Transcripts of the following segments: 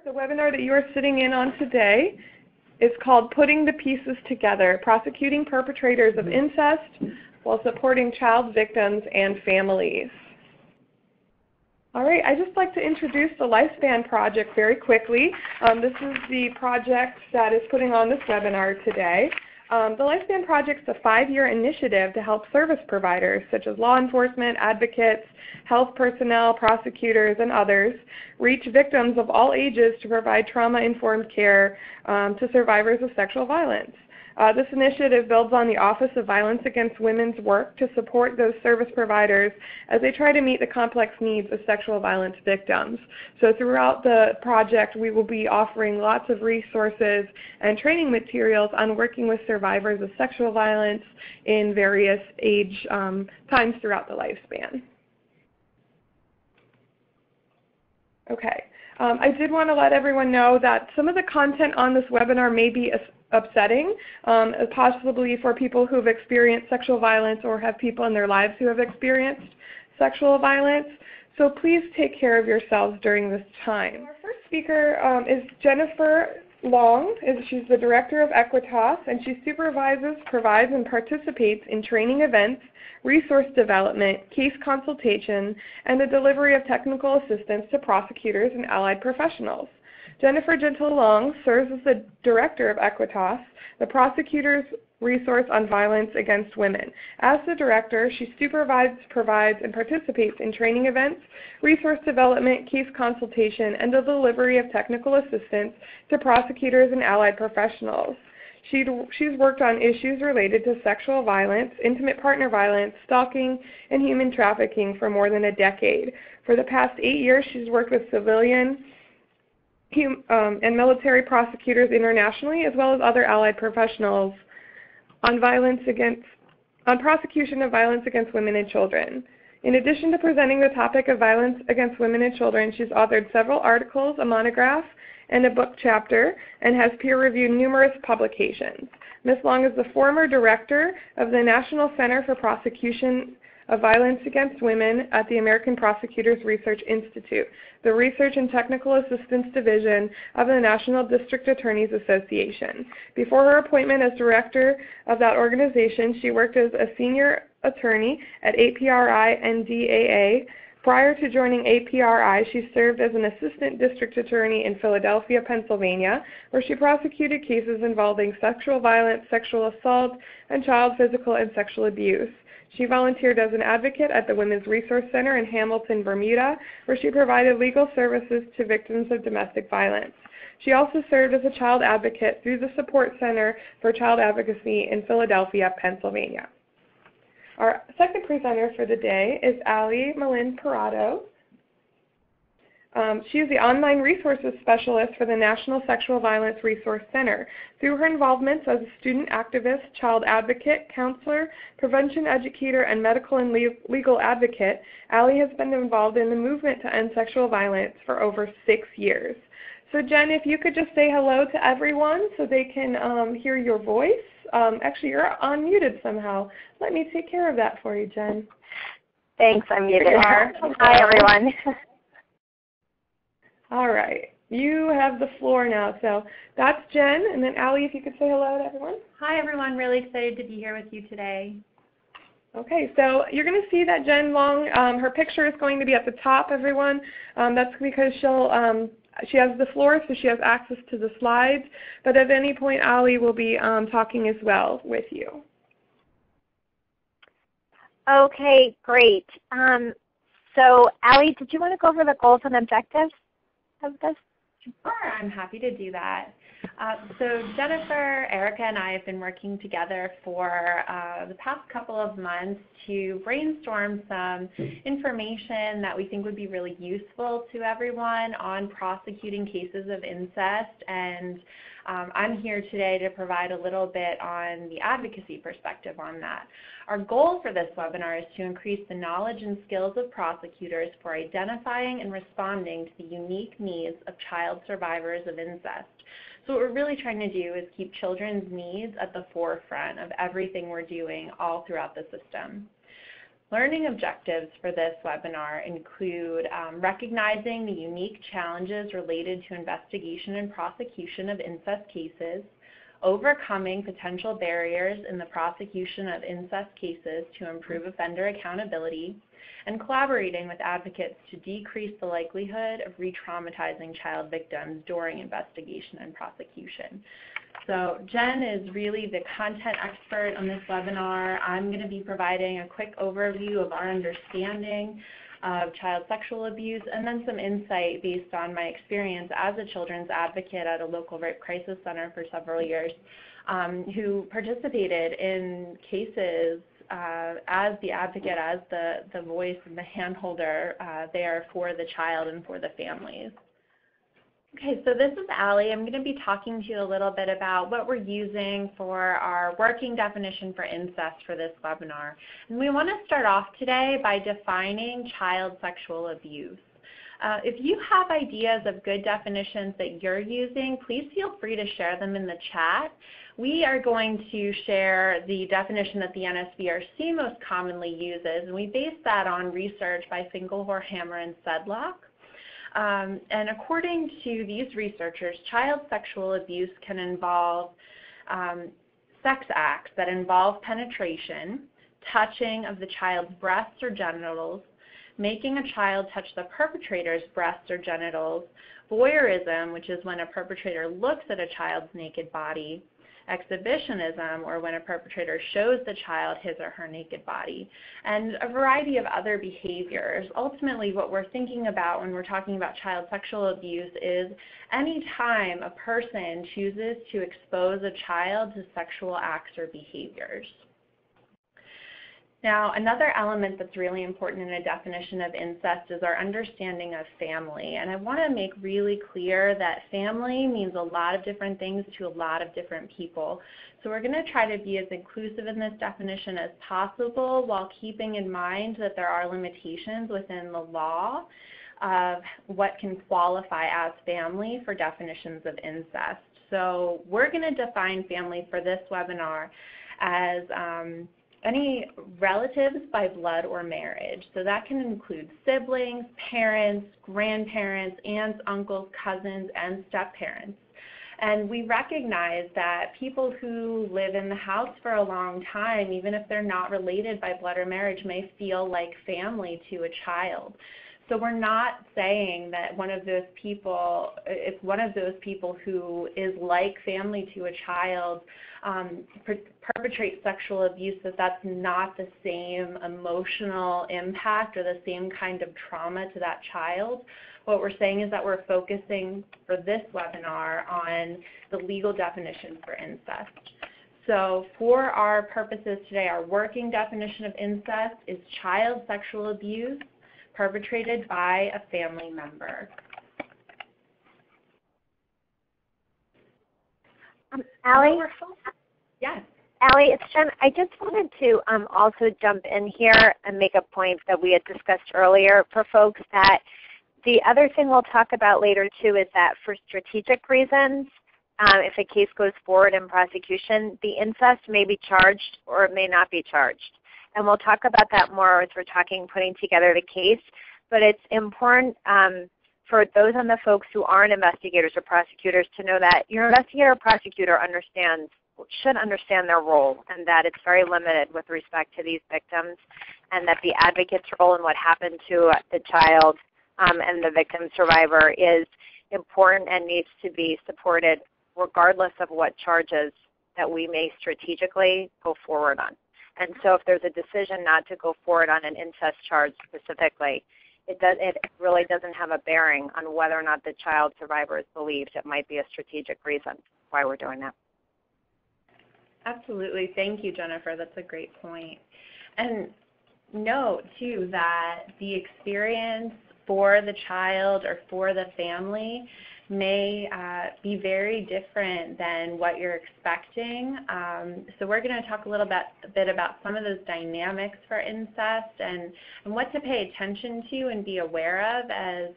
The webinar that you are sitting in on today is called Putting the Pieces Together, Prosecuting Perpetrators of Incest while Supporting Child Victims and Families. All right, I'd just like to introduce the Lifespan Project very quickly. This is the project that is putting on this webinar today. The Lifespan Project is a 5-year initiative to help service providers such as law enforcement, advocates, health personnel, prosecutors, and others reach victims of all ages to provide trauma-informed care to survivors of sexual violence. This initiative builds on the Office of Violence Against Women's work to support those service providers as they try to meet the complex needs of sexual violence victims. So throughout the project, we will be offering lots of resources and training materials on working with survivors of sexual violence in various age times throughout the lifespan. Okay. I did want to let everyone know that some of the content on this webinar may be upsetting, possibly for people who have experienced sexual violence or have people in their lives who have experienced sexual violence. So please take care of yourselves during this time. Our first speaker is Jennifer Long. She's the Director of Equitas, and she supervises, provides, and participates in training events, resource development, case consultation, and the delivery of technical assistance to prosecutors and allied professionals. Jennifer Gentle-Long serves as the Director of Equitas, the Prosecutors' Resource on Violence Against Women. As the Director, she supervises, provides, and participates in training events, resource development, case consultation, and the delivery of technical assistance to prosecutors and allied professionals. She's worked on issues related to sexual violence, intimate partner violence, stalking, and human trafficking for more than a decade. For the past 8 years, she's worked with civilian and military prosecutors internationally, as well as other allied professionals, on prosecution of violence against women and children. In addition to presenting the topic of violence against women and children, she's authored several articles, a monograph, and a book chapter, and has peer-reviewed numerous publications. Ms. Long is the former director of the National Center for Prosecution of Violence Against Women at the American Prosecutors Research Institute, the Research and Technical Assistance Division of the National District Attorneys Association. Before her appointment as director of that organization, she worked as a senior attorney at APRI and DAA. Prior to joining APRI, she served as an assistant district attorney in Philadelphia, Pennsylvania, where she prosecuted cases involving sexual violence, sexual assault, and child physical and sexual abuse. She volunteered as an advocate at the Women's Resource Center in Hamilton, Bermuda, where she provided legal services to victims of domestic violence. She also served as a child advocate through the Support Center for Child Advocacy in Philadelphia, Pennsylvania. Our second presenter for the day is Ali Malin Parado. She is the Online Resources Specialist for the National Sexual Violence Resource Center. Through her involvements as a student activist, child advocate, counselor, prevention educator, and medical and legal advocate, Ali has been involved in the movement to end sexual violence for over 6 years. So Jen, if you could just say hello to everyone so they can hear your voice. Actually, you're unmuted somehow. Let me take care of that for you, Jen. Thanks, I'm muted. Hi, everyone. All right. You have the floor now. So that's Jen. And then Ali, if you could say hello to everyone. Hi, everyone. Really excited to be here with you today. Okay, so you're going to see that Jen Long, her picture is going to be at the top, everyone. That's because she has the floor, so she has access to the slides. But at any point, Ali will be talking as well with you. Okay, great. So, Ali, did you want to go over the goals and objectives of this? Sure, I'm happy to do that. So Jennifer, Erica, and I have been working together for the past couple of months to brainstorm some information that we think would be really useful to everyone on prosecuting cases of incest, and I'm here today to provide a little bit on the advocacy perspective on that. Our goal for this webinar is to increase the knowledge and skills of prosecutors for identifying and responding to the unique needs of child survivors of incest. So what we're really trying to do is keep children's needs at the forefront of everything we're doing all throughout the system. Learning objectives for this webinar include recognizing the unique challenges related to investigation and prosecution of incest cases, overcoming potential barriers in the prosecution of incest cases to improve offender accountability, and collaborating with advocates to decrease the likelihood of re-traumatizing child victims during investigation and prosecution. So Jen is really the content expert on this webinar. I'm going to be providing a quick overview of our understanding of child sexual abuse and then some insight based on my experience as a children's advocate at a local rape crisis center for several years, who participated in cases as the advocate, as the voice and the handholder there for the child and for the families. Okay, so this is Allie. I'm going to be talking to you a little bit about what we're using for our working definition for incest for this webinar. And we want to start off today by defining child sexual abuse. If you have ideas of good definitions that you're using, please feel free to share them in the chat. We are going to share the definition that the NSVRC most commonly uses, and we base that on research by Finkelhor, Hammer, and Sedlock. And according to these researchers, child sexual abuse can involve sex acts that involve penetration, touching of the child's breasts or genitals, making a child touch the perpetrator's breasts or genitals, voyeurism, which is when a perpetrator looks at a child's naked body, exhibitionism, or when a perpetrator shows the child his or her naked body, and a variety of other behaviors. Ultimately, what we're thinking about when we're talking about child sexual abuse is any time a person chooses to expose a child to sexual acts or behaviors. Now, another element that's really important in a definition of incest is our understanding of family. And I want to make really clear that family means a lot of different things to a lot of different people. So we're going to try to be as inclusive in this definition as possible while keeping in mind that there are limitations within the law of what can qualify as family for definitions of incest. So we're going to define family for this webinar as any relatives by blood or marriage. So that can include siblings, parents, grandparents, aunts, uncles, cousins, and step-parents. And we recognize that people who live in the house for a long time, even if they're not related by blood or marriage, may feel like family to a child. So we're not saying that one of those people, if one of those people who is like family to a child perpetrates sexual abuse, that's not the same emotional impact or the same kind of trauma to that child. What we're saying is that we're focusing for this webinar on the legal definition for incest. So for our purposes today, our working definition of incest is child sexual abuse perpetrated by a family member. Allie? Yes. Allie, it's Jen. I just wanted to also jump in here and make a point that we had discussed earlier for folks, that the other thing we'll talk about later too is that for strategic reasons, if a case goes forward in prosecution, the incest may be charged or it may not be charged. And we'll talk about that more as we're putting together the case. But it's important for those on the folks who aren't investigators or prosecutors to know that your investigator or prosecutor should understand their role, and that it's very limited with respect to these victims, and that the advocate's role in what happened to the child and the victim survivor is important and needs to be supported regardless of what charges that we may strategically go forward on. And so if there's a decision not to go forward on an incest charge specifically, it really doesn't have a bearing on whether or not the child survivor is believed. It might be a strategic reason why we're doing that. Absolutely. Thank you, Jennifer. That's a great point. And note, too, that the experience for the child or for the family may be very different than what you're expecting. So we're going to talk a little bit about some of those dynamics for incest and what to pay attention to and be aware of as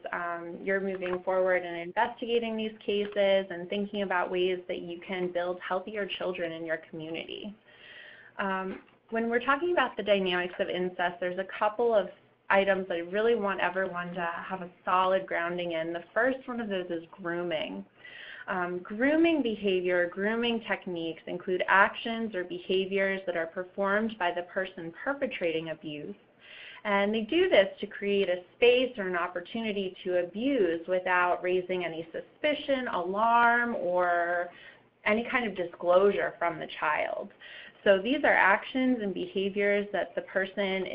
you're moving forward and investigating these cases and thinking about ways that you can build healthier children in your community. when we're talking about the dynamics of incest, there's a couple of items that I really want everyone to have a solid grounding in. The first one of those is grooming. Grooming behavior, grooming techniques include actions or behaviors that are performed by the person perpetrating abuse. And they do this to create a space or an opportunity to abuse without raising any suspicion, alarm, or any kind of disclosure from the child. So these are actions and behaviors that the person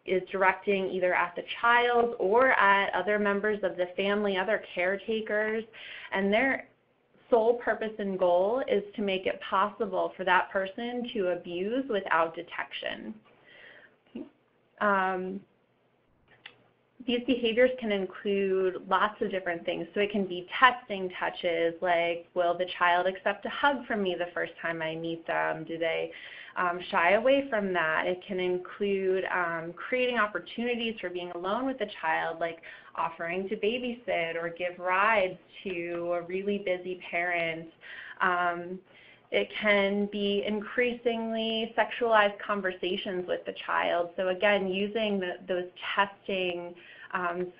is directing either at the child or at other members of the family, other caretakers, and their sole purpose and goal is to make it possible for that person to abuse without detection. These behaviors can include lots of different things. So it can be testing touches, like, will the child accept a hug from me the first time I meet them? Do they shy away from that? It can include creating opportunities for being alone with the child, like offering to babysit or give rides to a really busy parent. It can be increasingly sexualized conversations with the child. So again, using those testing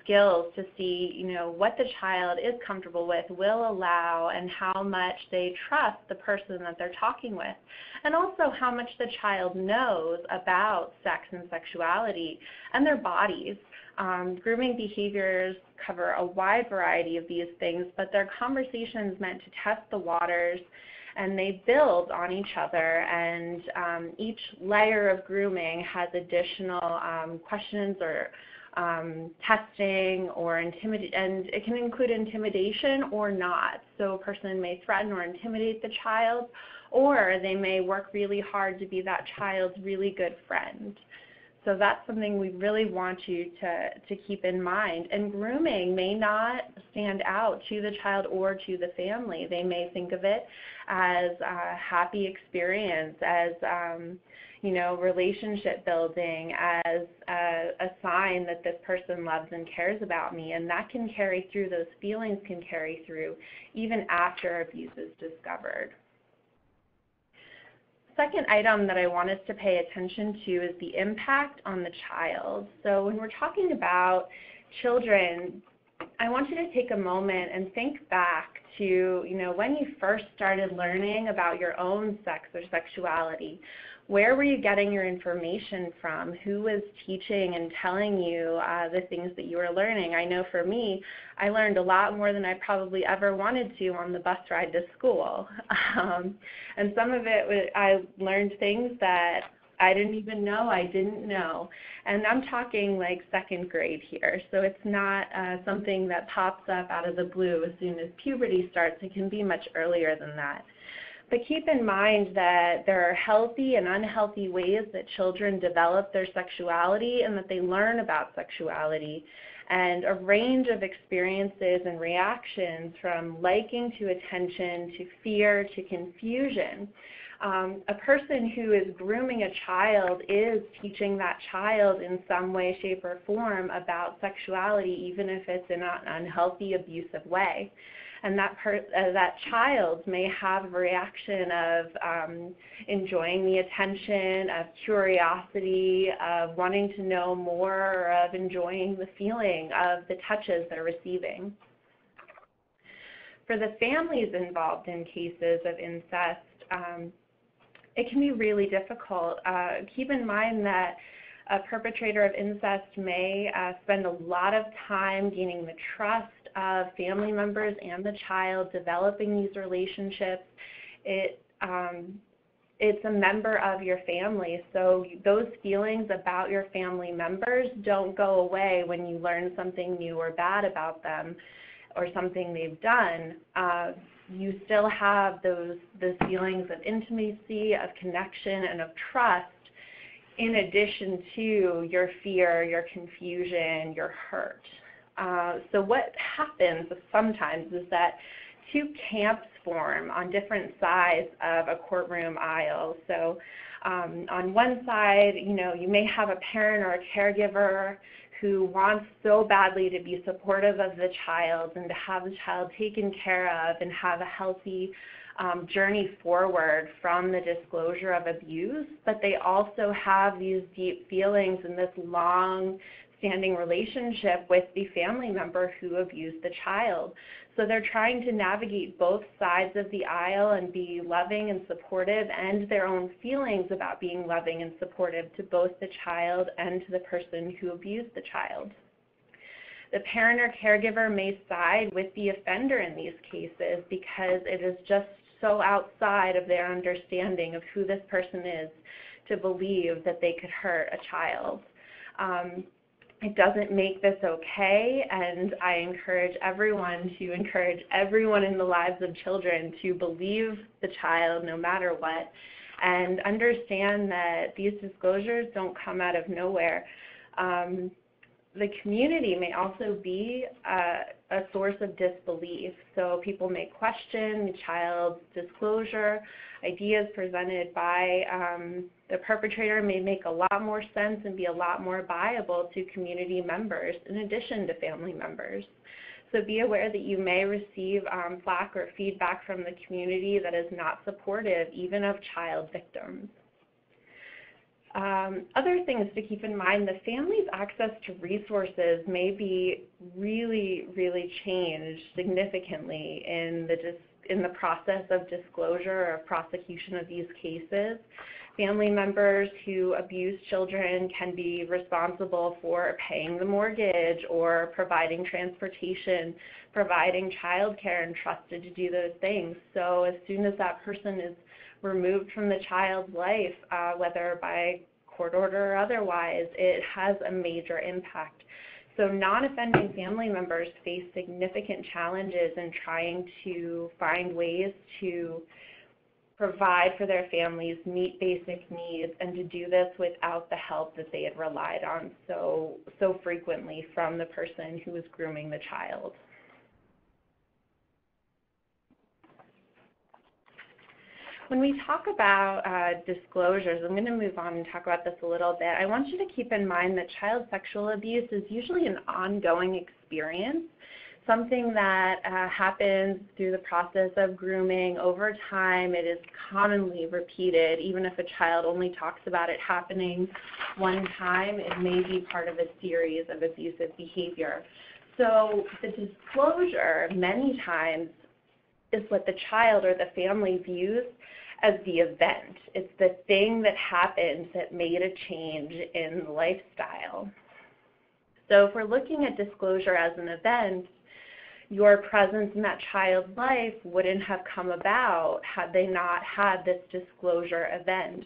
skills to see, what the child is comfortable with, will allow, and how much they trust the person that they're talking with. And also how much the child knows about sex and sexuality and their bodies. Grooming behaviors cover a wide variety of these things, but they're conversations meant to test the waters, and they build on each other, and each layer of grooming has additional questions or testing or and it can include intimidation or not. So a person may threaten or intimidate the child, or they may work really hard to be that child's really good friend. So that's something we really want you to keep in mind. And grooming may not stand out to the child or to the family. They may think of it as a happy experience, as relationship building, as a sign that this person loves and cares about me. And that can carry through, those feelings can carry through even after abuse is discovered. Second item that I want us to pay attention to is the impact on the child. So when we're talking about children, I want you to take a moment and think back to, when you first started learning about your own sex or sexuality. Where were you getting your information from? Who was teaching and telling you the things that you were learning? I know for me, I learned a lot more than I probably ever wanted to on the bus ride to school. And some of it, I learned things that I didn't even know I didn't know. And I'm talking like second grade here, so it's not something that pops up out of the blue as soon as puberty starts. It can be much earlier than that. But keep in mind that there are healthy and unhealthy ways that children develop their sexuality and that they learn about sexuality, and a range of experiences and reactions from liking to attention to fear to confusion. A person who is grooming a child is teaching that child in some way, shape, or form about sexuality, even if it's in an unhealthy, abusive way. And that child may have a reaction of enjoying the attention, of curiosity, of wanting to know more, or of enjoying the feeling of the touches they're receiving. For the families involved in cases of incest, it can be really difficult. Keep in mind that a perpetrator of incest may spend a lot of time gaining the trust of family members and the child, developing these relationships. It's a member of your family, so those feelings about your family members don't go away when you learn something new or bad about them or something they've done. You still have those feelings of intimacy, of connection, and of trust, in addition to your fear, your confusion, your hurt. So what happens sometimes is that two camps form on different sides of a courtroom aisle. So on one side, you may have a parent or a caregiver who wants so badly to be supportive of the child and to have the child taken care of and have a healthy journey forward from the disclosure of abuse, but they also have these deep feelings and this long-standing relationship with the family member who abused the child. So they're trying to navigate both sides of the aisle and be loving and supportive, and their own feelings about being loving and supportive to both the child and to the person who abused the child. The parent or caregiver may side with the offender in these cases because it is just so outside of their understanding of who this person is to believe that they could hurt a child. It doesn't make this okay, and I encourage everyone in the lives of children to believe the child no matter what, and understand that these disclosures don't come out of nowhere. The community may also be a source of disbelief. So people may question the child's disclosure. Ideas presented by the perpetrator may make a lot more sense and be a lot more viable to community members in addition to family members. So be aware that you may receive flack or feedback from the community that is not supportive even of child victims. Other things to keep in mind, the family's access to resources may be really changed significantly in the process of disclosure or prosecution of these cases. Family members who abuse children can be responsible for paying the mortgage or providing transportation, providing childcare, and trusted to do those things. So as soon as that person is removed from the child's life, whether by court order or otherwise, it has a major impact. So non-offending family members face significant challenges in trying to find ways to provide for their families, meet basic needs, and to do this without the help that they had relied on so frequently from the person who was grooming the child. When we talk about disclosures, I'm going to move on and talk about this a little bit. I want you to keep in mind that child sexual abuse is usually an ongoing experience, something that happens through the process of grooming over time. It is commonly repeated. Even if a child only talks about it happening one time, it may be part of a series of abusive behavior. So the disclosure many times is what the child or the family views as the event. It's the thing that happened that made a change in lifestyle. So if we're looking at disclosure as an event, your presence in that child's life wouldn't have come about had they not had this disclosure event.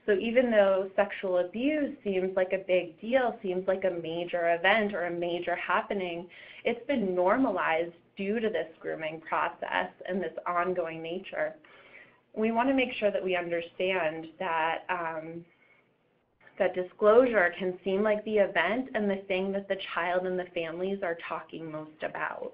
So even though sexual abuse seems like a big deal, seems like a major event or a major happening, it's been normalized due to this grooming process and this ongoing nature. We want to make sure that we understand that that disclosure can seem like the event and the thing that the child and the families are talking most about.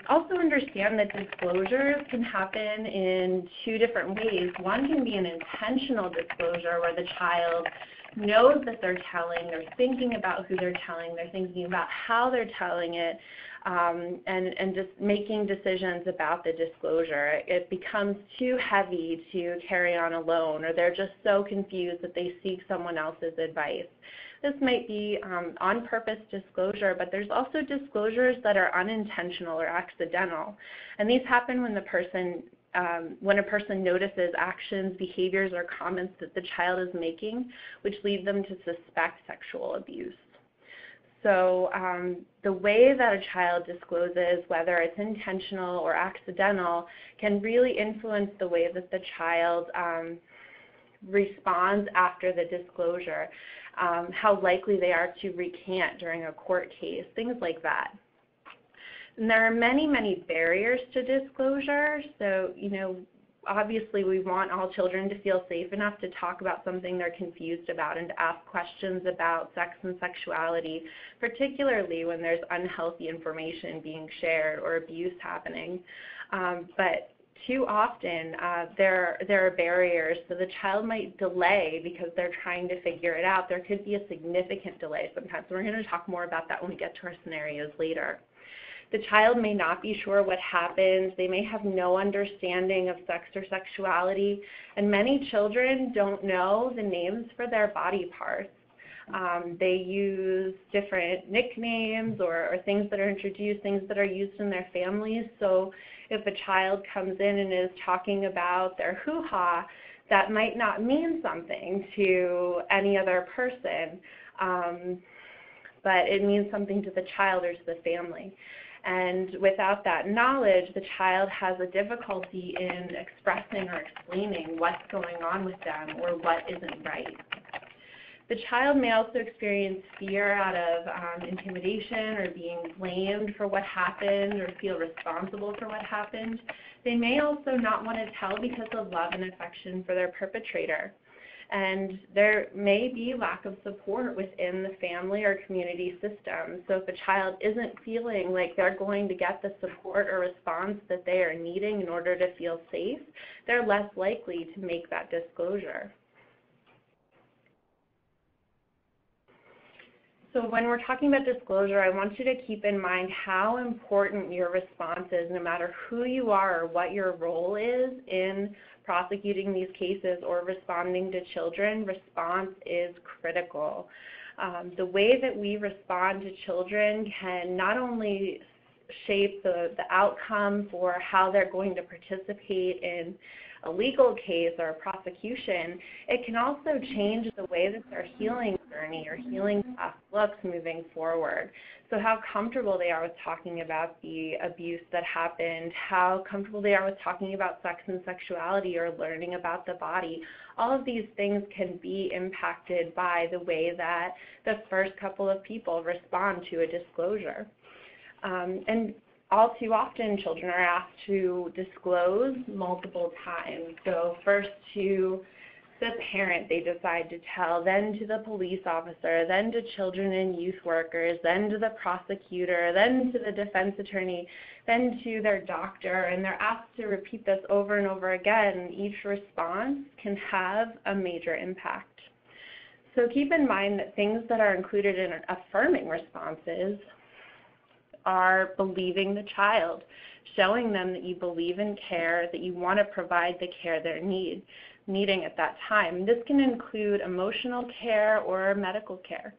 Also understand that disclosures can happen in two different ways. One can be an intentional disclosure where the child knows that they're telling, they're thinking about who they're telling, they're thinking about how they're telling it, and just making decisions about the disclosure. It becomes too heavy to carry on alone, or they're just so confused that they seek someone else's advice. This might be on-purpose disclosure, but there's also disclosures that are unintentional or accidental. And these happen when when a person notices actions, behaviors, or comments that the child is making, which lead them to suspect sexual abuse. So the way that a child discloses, whether it's intentional or accidental, can really influence the way that the child responds after the disclosure, how likely they are to recant during a court case, things like that. And there are many barriers to disclosure. So, obviously we want all children to feel safe enough to talk about something they're confused about and to ask questions about sex and sexuality, particularly when there's unhealthy information being shared or abuse happening. But too often there are barriers. So the child might delay because they're trying to figure it out. There could be a significant delay sometimes. So we're going to talk more about that when we get to our scenarios later. The child may not be sure what happened. They may have no understanding of sex or sexuality. And many children don't know the names for their body parts. They use different nicknames or things that are introduced, things that are used in their families. So if a child comes in and is talking about their hoo-ha, that might not mean something to any other person, but it means something to the child or to the family. And without that knowledge, the child has a difficulty in expressing or explaining what's going on with them or what isn't right. The child may also experience fear out of intimidation or being blamed for what happened or feel responsible for what happened. They may also not want to tell because of love and affection for their perpetrator. And there may be lack of support within the family or community system. So if a child isn't feeling like they're going to get the support or response that they are needing in order to feel safe, they're less likely to make that disclosure. So when we're talking about disclosure, I want you to keep in mind how important your response is, no matter who you are or what your role is in prosecuting these cases or responding to children. Response is critical. The way that we respond to children can not only shape the outcome for how they're going to participate in a legal case or a prosecution, it can also change the way that their healing journey or healing path looks moving forward. So how comfortable they are with talking about the abuse that happened, how comfortable they are with talking about sex and sexuality or learning about the body, all of these things can be impacted by the way that the first couple of people respond to a disclosure. And all too often, children are asked to disclose multiple times. So first to the parent they decide to tell, then to the police officer, then to children and youth workers, then to the prosecutor, then to the defense attorney, then to their doctor, and they're asked to repeat this over and over again. Each response can have a major impact. So keep in mind that things that are included in affirming responses are believing the child, showing them that you believe and care, that you want to provide the care they're needing at that time. This can include emotional care or medical care.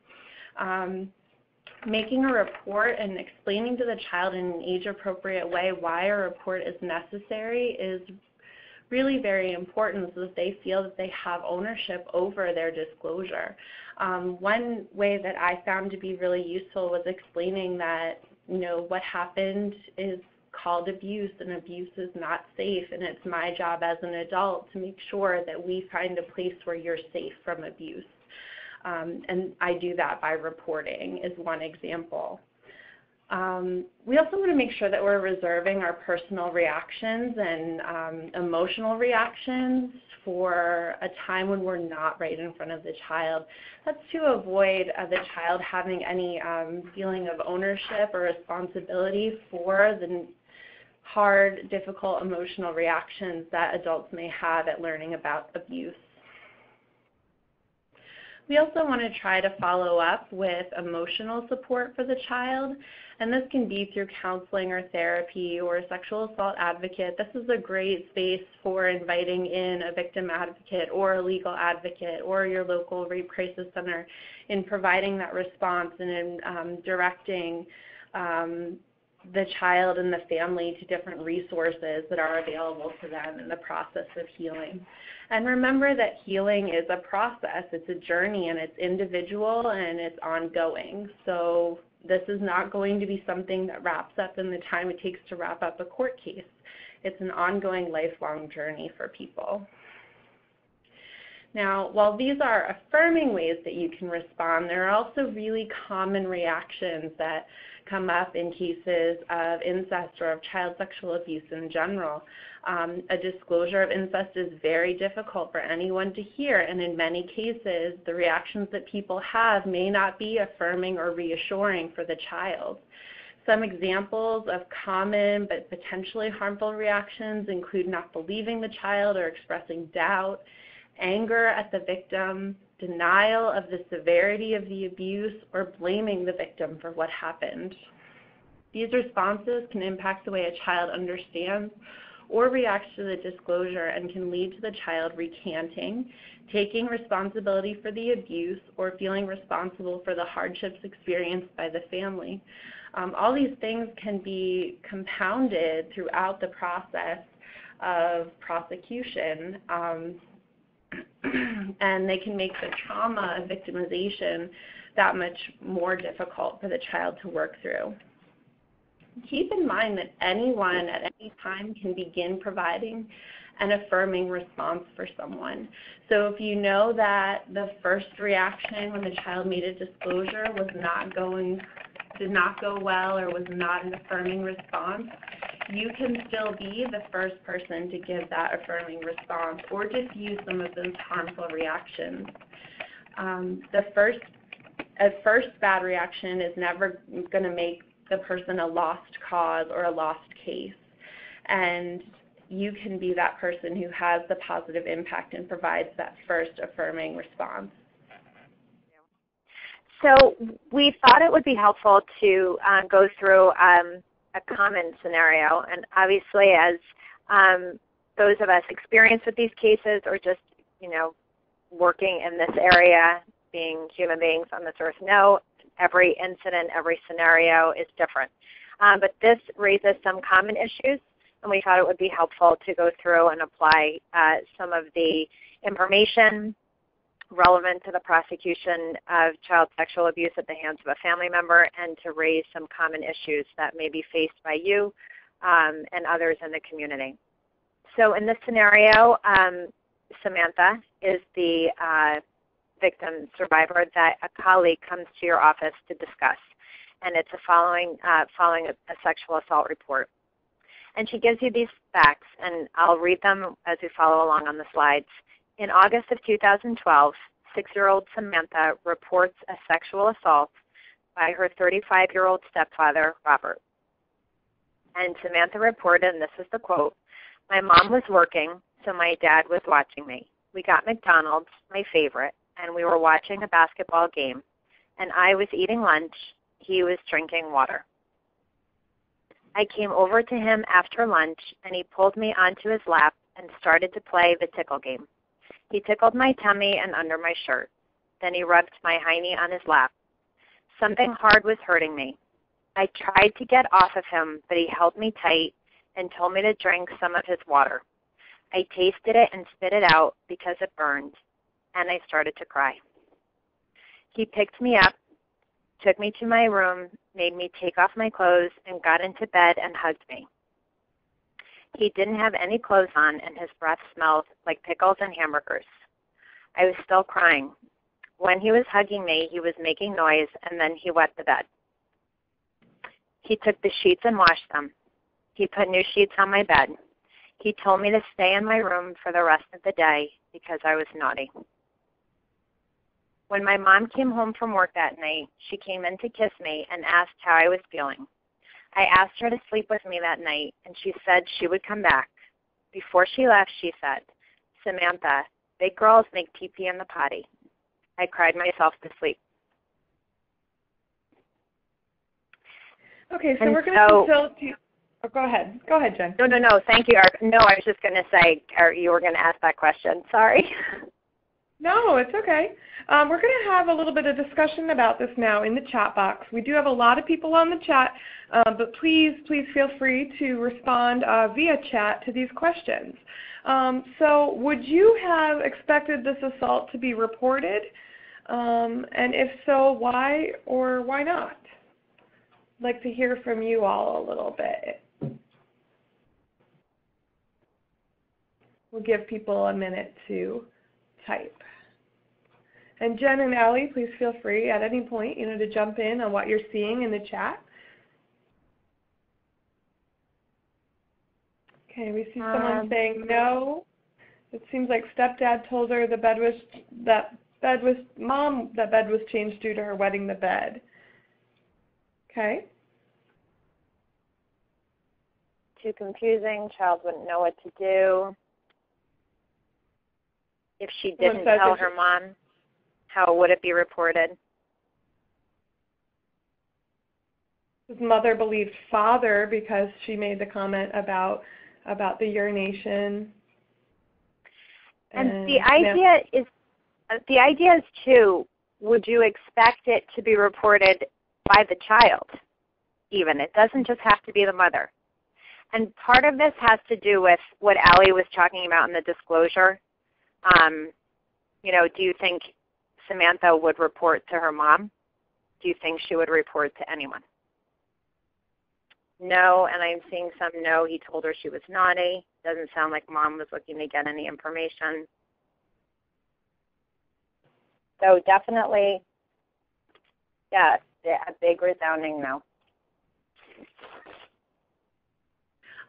Making a report and explaining to the child in an age-appropriate way why a report is necessary is really very important so that they feel that they have ownership over their disclosure. One way that I found to be really useful was explaining that what happened is called abuse, and abuse is not safe, and it's my job as an adult to make sure that we find a place where you're safe from abuse. And I do that by reporting is one example. We also want to make sure that we're reserving our personal reactions and emotional reactions for a time when we're not right in front of the child. That's to avoid the child having any feeling of ownership or responsibility for the hard, difficult emotional reactions that adults may have at learning about abuse. We also want to try to follow up with emotional support for the child, and this can be through counseling or therapy or a sexual assault advocate. This is a great space for inviting in a victim advocate or a legal advocate or your local rape crisis center in providing that response and in directing the child and the family to different resources that are available to them in the process of healing. And remember that healing is a process, it's a journey, and it's individual and it's ongoing. So this is not going to be something that wraps up in the time it takes to wrap up a court case. It's an ongoing, lifelong journey for people. Now, while these are affirming ways that you can respond, there are also really common reactions that come up in cases of incest or of child sexual abuse in general. A disclosure of incest is very difficult for anyone to hear, and in many cases, the reactions that people have may not be affirming or reassuring for the child. Some examples of common but potentially harmful reactions include not believing the child or expressing doubt, anger at the victim, denial of the severity of the abuse, or blaming the victim for what happened. These responses can impact the way a child understands or reacts to the disclosure and can lead to the child recanting, taking responsibility for the abuse, or feeling responsible for the hardships experienced by the family. All these things can be compounded throughout the process of prosecution, and they can make the trauma of victimization that much more difficult for the child to work through. Keep in mind that anyone at any time can begin providing an affirming response for someone. So if you know that the first reaction when the child made a disclosure did not go well or was not an affirming response, you can still be the first person to give that affirming response or diffuse some of those harmful reactions. A first bad reaction is never going to make the person a lost cause or a lost case. And you can be that person who has the positive impact and provides that first affirming response. So we thought it would be helpful to go through a common scenario. And obviously, as those of us experienced with these cases or just, working in this area, being human beings on this earth, know every incident, every scenario is different. But this raises some common issues, and we thought it would be helpful to go through and apply some of the information relevant to the prosecution of child sexual abuse at the hands of a family member, and to raise some common issues that may be faced by you and others in the community. So in this scenario, Samantha is the victim survivor that a colleague comes to your office to discuss, and it's following a sexual assault report. And she gives you these facts, and I'll read them as we follow along on the slides. In August of 2012, 6-year-old Samantha reports a sexual assault by her 35-year-old stepfather, Robert. And Samantha reported, and this is the quote, "My mom was working, so my dad was watching me. We got McDonald's, my favorite, and we were watching a basketball game. And I was eating lunch. He was drinking water. I came over to him after lunch, and he pulled me onto his lap and started to play the tickle game. He tickled my tummy and under my shirt. Then he rubbed my hiney on his lap. Something hard was hurting me. I tried to get off of him, but he held me tight and told me to drink some of his water. I tasted it and spit it out because it burned, and I started to cry. He picked me up, took me to my room, made me take off my clothes, and got into bed and hugged me. He didn't have any clothes on, and his breath smelled like pickles and hamburgers. I was still crying. When he was hugging me, he was making noise, and then he wet the bed. He took the sheets and washed them. He put new sheets on my bed. He told me to stay in my room for the rest of the day because I was naughty. When my mom came home from work that night, she came in to kiss me and asked how I was feeling. I asked her to sleep with me that night, and she said she would come back. Before she left, she said, "Samantha, big girls make pee-pee in the potty." I cried myself to sleep. Okay, so we're going to facilitate. Oh, go ahead. Go ahead, Jen. No. Thank you, Eric. No, I was just going to say, you were going to ask that question. Sorry. No, it's okay. We're going to have a little bit of discussion about this now in the chat box. We do have a lot of people on the chat, but please feel free to respond via chat to these questions. So would you have expected this assault to be reported? And if so, why or why not? I'd like to hear from you all a little bit. We'll give people a minute to type. And Jen and Allie, please feel free at any point, to jump in on what you're seeing in the chat. Okay, we see someone saying no. It seems like stepdad told her the bed was changed due to her wetting the bed. Okay. too confusing. Child wouldn't know what to do. If she didn't tell her mom, how would it be reported? His mother believed father because she made the comment about the urination. And the idea is too, would you expect it to be reported by the child even? It doesn't just have to be the mother. And part of this has to do with what Allie was talking about in the disclosure. You know, do you think Samantha would report to her mom? Do you think she would report to anyone? No, and I'm seeing some no. He told her she was naughty. Doesn't sound like mom was looking to get any information. So definitely, yeah, a big resounding no.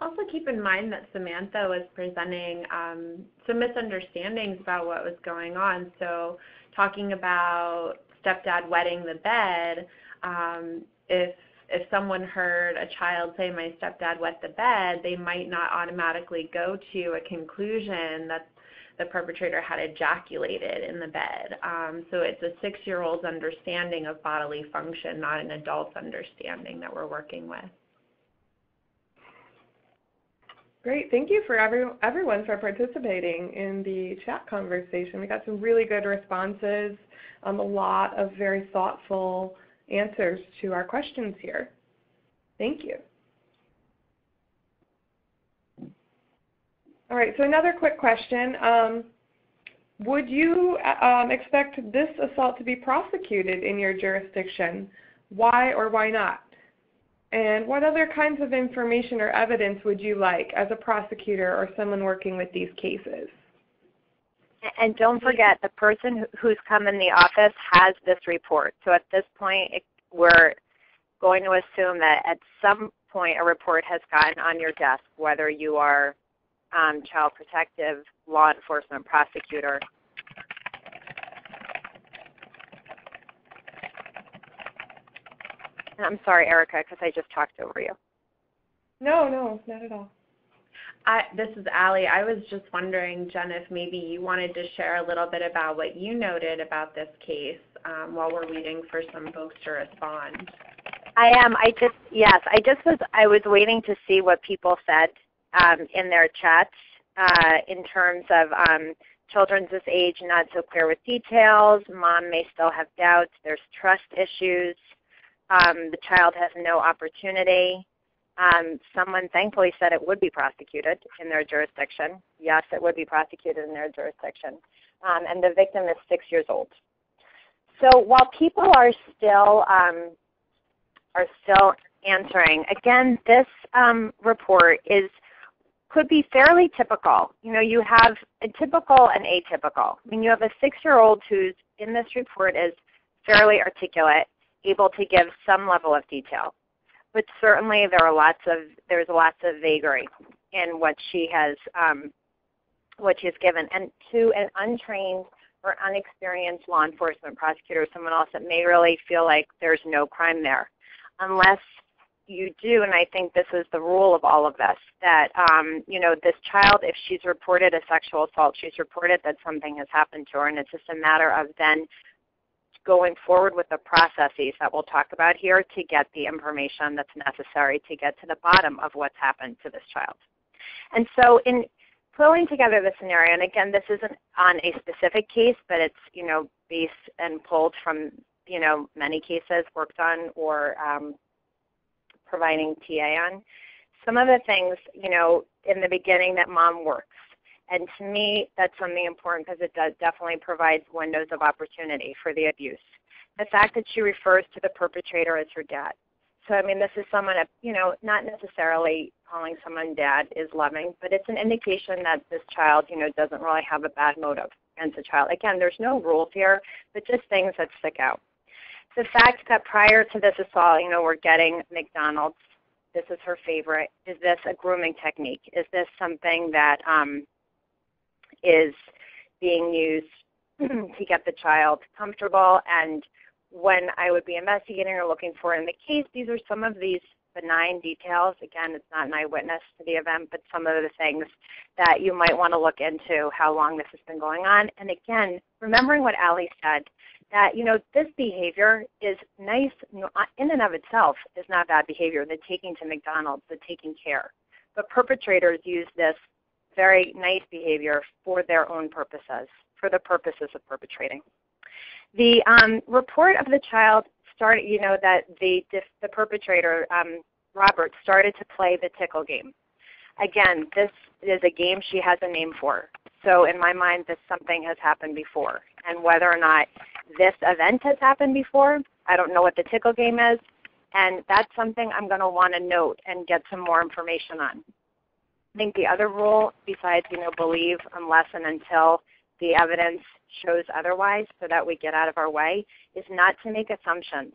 Also keep in mind that Samantha was presenting some misunderstandings about what was going on. So talking about stepdad wetting the bed, if someone heard a child say, my stepdad wet the bed, they might not automatically go to a conclusion that the perpetrator had ejaculated in the bed. So it's a 6-year-old's understanding of bodily function, not an adult's understanding that we're working with. Great. Thank you for everyone for participating in the chat conversation. We got some really good responses, a lot of very thoughtful answers to our questions here. Thank you. All right, so another quick question. Would you expect this assault to be prosecuted in your jurisdiction? Why or why not? And what other kinds of information or evidence would you like as a prosecutor or someone working with these cases? And don't forget, the person who's come in the office has this report. So at this point, we're going to assume that at some point a report has gotten on your desk, whether you are child protective, law enforcement, prosecutor. And I'm sorry, Erica, because I just talked over you. No, not at all. This is Allie. I was just wondering, Jen, if maybe you wanted to share a little bit about what you noted about this case while we're waiting for some folks to respond. I am. I was waiting to see what people said in their chats in terms of children this age not so clear with details. Mom may still have doubts. There's trust issues. The child has no opportunity. Someone thankfully said it would be prosecuted in their jurisdiction. Yes, it would be prosecuted in their jurisdiction. And the victim is 6 years old. So while people are still answering, again, this report could be fairly typical. You know, you have a typical and atypical. I mean, you have a 6-year-old who's in this report is fairly articulate, able to give some level of detail. But certainly there's lots of vagary in what she has given. And to an untrained or unexperienced law enforcement prosecutor, someone else that may really feel like there's no crime there, unless you do, and I think this is the rule of all of this, that this child, if she's reported a sexual assault, she's reported that something has happened to her, and it's just a matter of then going forward with the processes that we'll talk about here to get the information that's necessary to get to the bottom of what's happened to this child. And so in pulling together the scenario, and again, this isn't on a specific case, but it's, based and pulled from, many cases worked on or providing TA on. Some of the things, in the beginning that mom works. And to me, that's something important because it definitely provides windows of opportunity for the abuse. The fact that she refers to the perpetrator as her dad. So, I mean, this is someone, not necessarily calling someone dad is loving, but it's an indication that this child, doesn't really have a bad motive against the child. Again, there's no rules here, but just things that stick out. The fact that prior to this assault, we're getting McDonald's. This is her favorite. Is this a grooming technique? Is this something that is being used to get the child comfortable? And when I would be investigating or looking for in the case, these are some of these benign details. Again, it's not an eyewitness to the event, but some of the things that you might want to look into, how long this has been going on. And again, remembering what Allie said, that, this behavior is nice in and of itself is not bad behavior, the taking to McDonald's, the taking care. But perpetrators use this very nice behavior for their own purposes, for the purposes of perpetrating. The report of the child started, that the perpetrator, Robert, started to play the tickle game. Again, this is a game she has a name for. So in my mind, something has happened before. And whether or not this event has happened before, I don't know what the tickle game is. And that's something I'm going to want to note and get some more information on. I think the other rule, besides, believe unless and until the evidence shows otherwise, so that we get out of our way, is not to make assumptions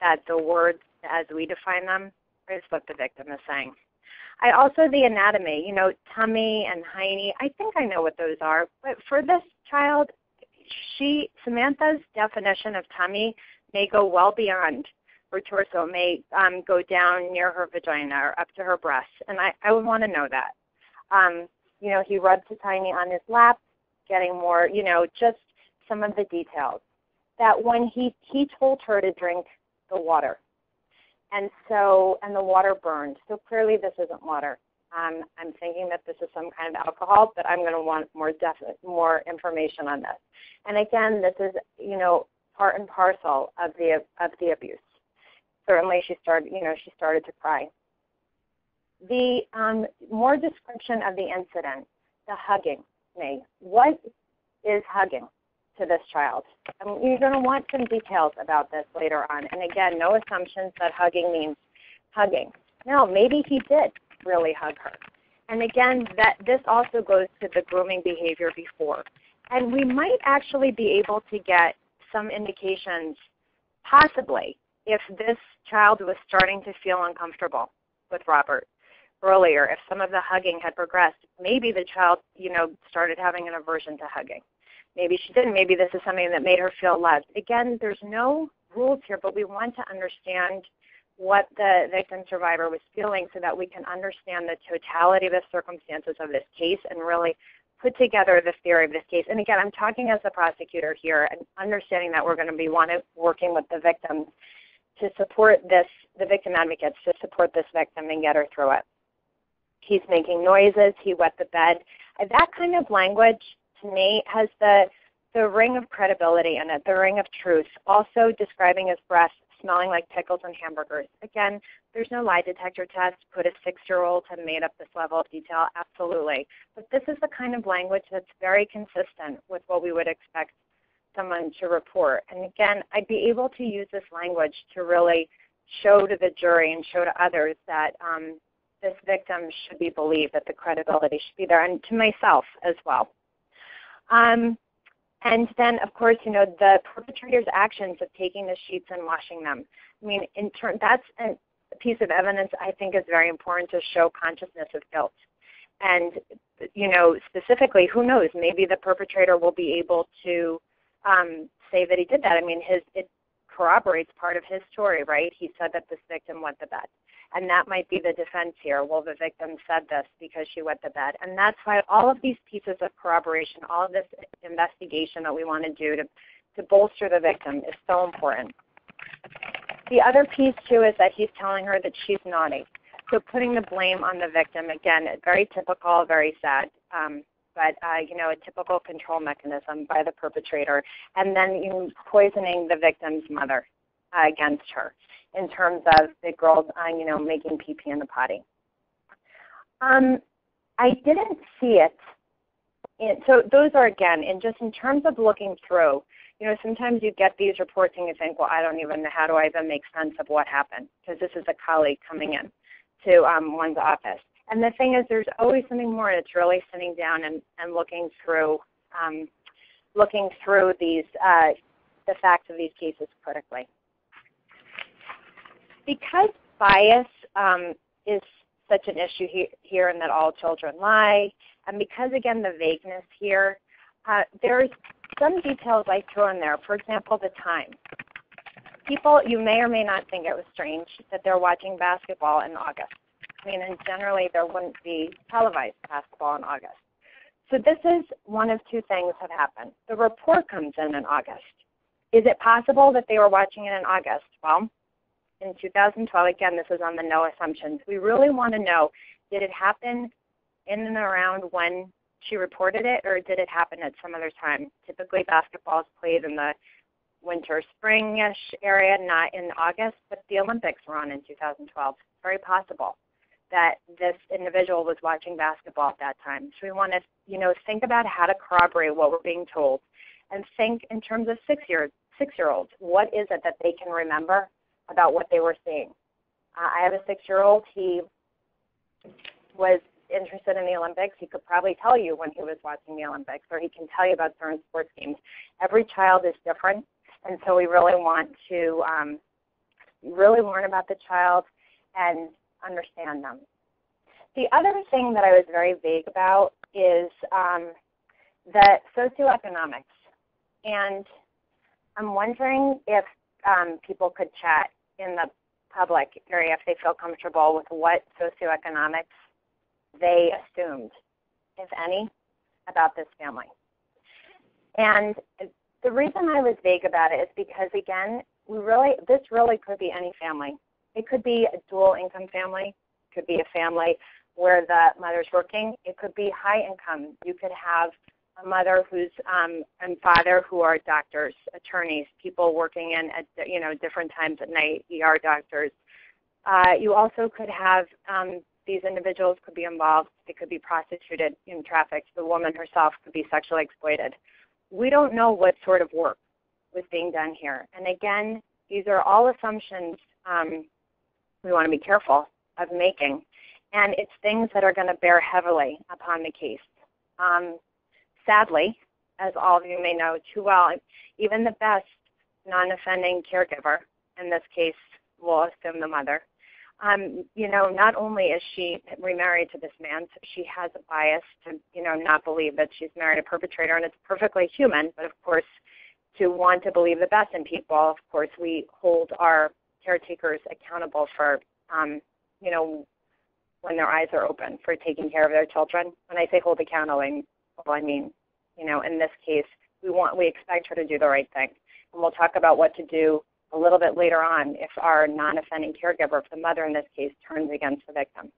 that the words as we define them is what the victim is saying. The anatomy, tummy and hiney, I think I know what those are. But for this child, Samantha's definition of tummy may go well beyond her torso, may go down near her vagina or up to her breasts. And I would want to know that. He rubs his hiney on his lap, getting more, just some of the details. That when he told her to drink the water, and the water burned. So clearly this isn't water. I'm thinking that this is some kind of alcohol, but I'm going to want more information on this. And again, this is, part and parcel of the abuse. Certainly she started to cry. The more description of the incident, the hugging. What is hugging to this child? You're going to want some details about this later on. And again, no assumptions that hugging means hugging. No, maybe he did really hug her. And again, this also goes to the grooming behavior before. And we might actually be able to get some indications, possibly, if this child was starting to feel uncomfortable with Robert earlier, if some of the hugging had progressed. Maybe the child, started having an aversion to hugging. Maybe she didn't. Maybe this is something that made her feel loved. Again, there's no rules here, but we want to understand what the victim survivor was feeling so that we can understand the totality of the circumstances of this case and really put together the theory of this case. And again, I'm talking as the prosecutor here and understanding that we're going to be working with the victims to support the victim advocates to support this victim and get her through it. He's making noises. He wet the bed. That kind of language, to me, has the ring of credibility in it, the ring of truth. Also describing his breath smelling like pickles and hamburgers. Again, there's no lie detector test. Could a 6-year-old have made up this level of detail? Absolutely. But this is the kind of language that's very consistent with what we would expect someone to report. And again, I'd be able to use this language to really show to the jury and show to others that this victim should be believed, that the credibility should be there, and to myself as well. And then, of course, the perpetrator's actions of taking the sheets and washing them. I mean, that's a piece of evidence I think is very important to show consciousness of guilt. And, specifically, who knows, maybe the perpetrator will be able to say that he did that. I mean, it corroborates part of his story, right? He said that this victim wet the bed. And that might be the defense here. Well, the victim said this because she wet the bed. And that's why all of these pieces of corroboration, all of this investigation that we want to do to bolster the victim is so important. The other piece, too, is that he's telling her that she's naughty. So putting the blame on the victim, again, very typical, very sad, but a typical control mechanism by the perpetrator. And then poisoning the victim's mother against her, in terms of the girls, making pee-pee in the potty. I didn't see it. So those are, again, in terms of looking through, sometimes you get these reports and you think, well, I don't even know, how do I even make sense of what happened? Because this is a colleague coming in to one's office. And the thing is, there's always something more. It's really sitting down and looking through these, the facts of these cases critically. Because bias is such an issue here and that all children lie, and because, again, the vagueness here, there's some details I throw in there. For example, the time. people, you may or may not think it was strange that they're watching basketball in August. I mean, and generally there wouldn't be televised basketball in August. So this is one of two things that happened. The report comes in August. Is it possible that they were watching it in August? Well, in 2012, again, this is on the no assumptions. We really want to know, did it happen in and around when she reported it, or did it happen at some other time? Typically, basketball is played in the winter, spring-ish area, not in August, but the Olympics were on in 2012. It's very possible that this individual was watching basketball at that time. So we want to, think about how to corroborate what we're being told, and think in terms of six-year-olds. What is it that they can remember about what they were seeing? I have a 6-year-old. He was interested in the Olympics. He could probably tell you when he was watching the Olympics, or he can tell you about certain sports games. Every child is different, and so we really want to really learn about the child and understand them. The other thing that I was very vague about is the socioeconomics. And I'm wondering if people could chat in the public area if they feel comfortable with what socioeconomics they assumed, if any, about this family. And the reason I was vague about it is because, again, this really could be any family. It could be a dual income family. It could be a family where the mother's working. It could be high income. You could have a mother who's and father who are doctors, attorneys, people working in at different times at night, ER doctors. You also could have these individuals could be involved. They could be prostituted in traffic. The woman herself could be sexually exploited. We don't know what sort of work was being done here. And again, these are all assumptions we want to be careful of making. And it's things that are going to bear heavily upon the case. Sadly, as all of you may know too well, even the best non-offending caregiver, in this case, we'll assume the mother, not only is she remarried to this man, so she has a bias to, not believe that she's married a perpetrator, and it's perfectly human, but of course, to want to believe the best in people, of course, we hold our caretakers accountable for, when their eyes are open, for taking care of their children. When I say hold accountable, I mean, in this case, we expect her to do the right thing. And we'll talk about what to do a little bit later on if our non-offending caregiver, if the mother in this case, turns against the victim.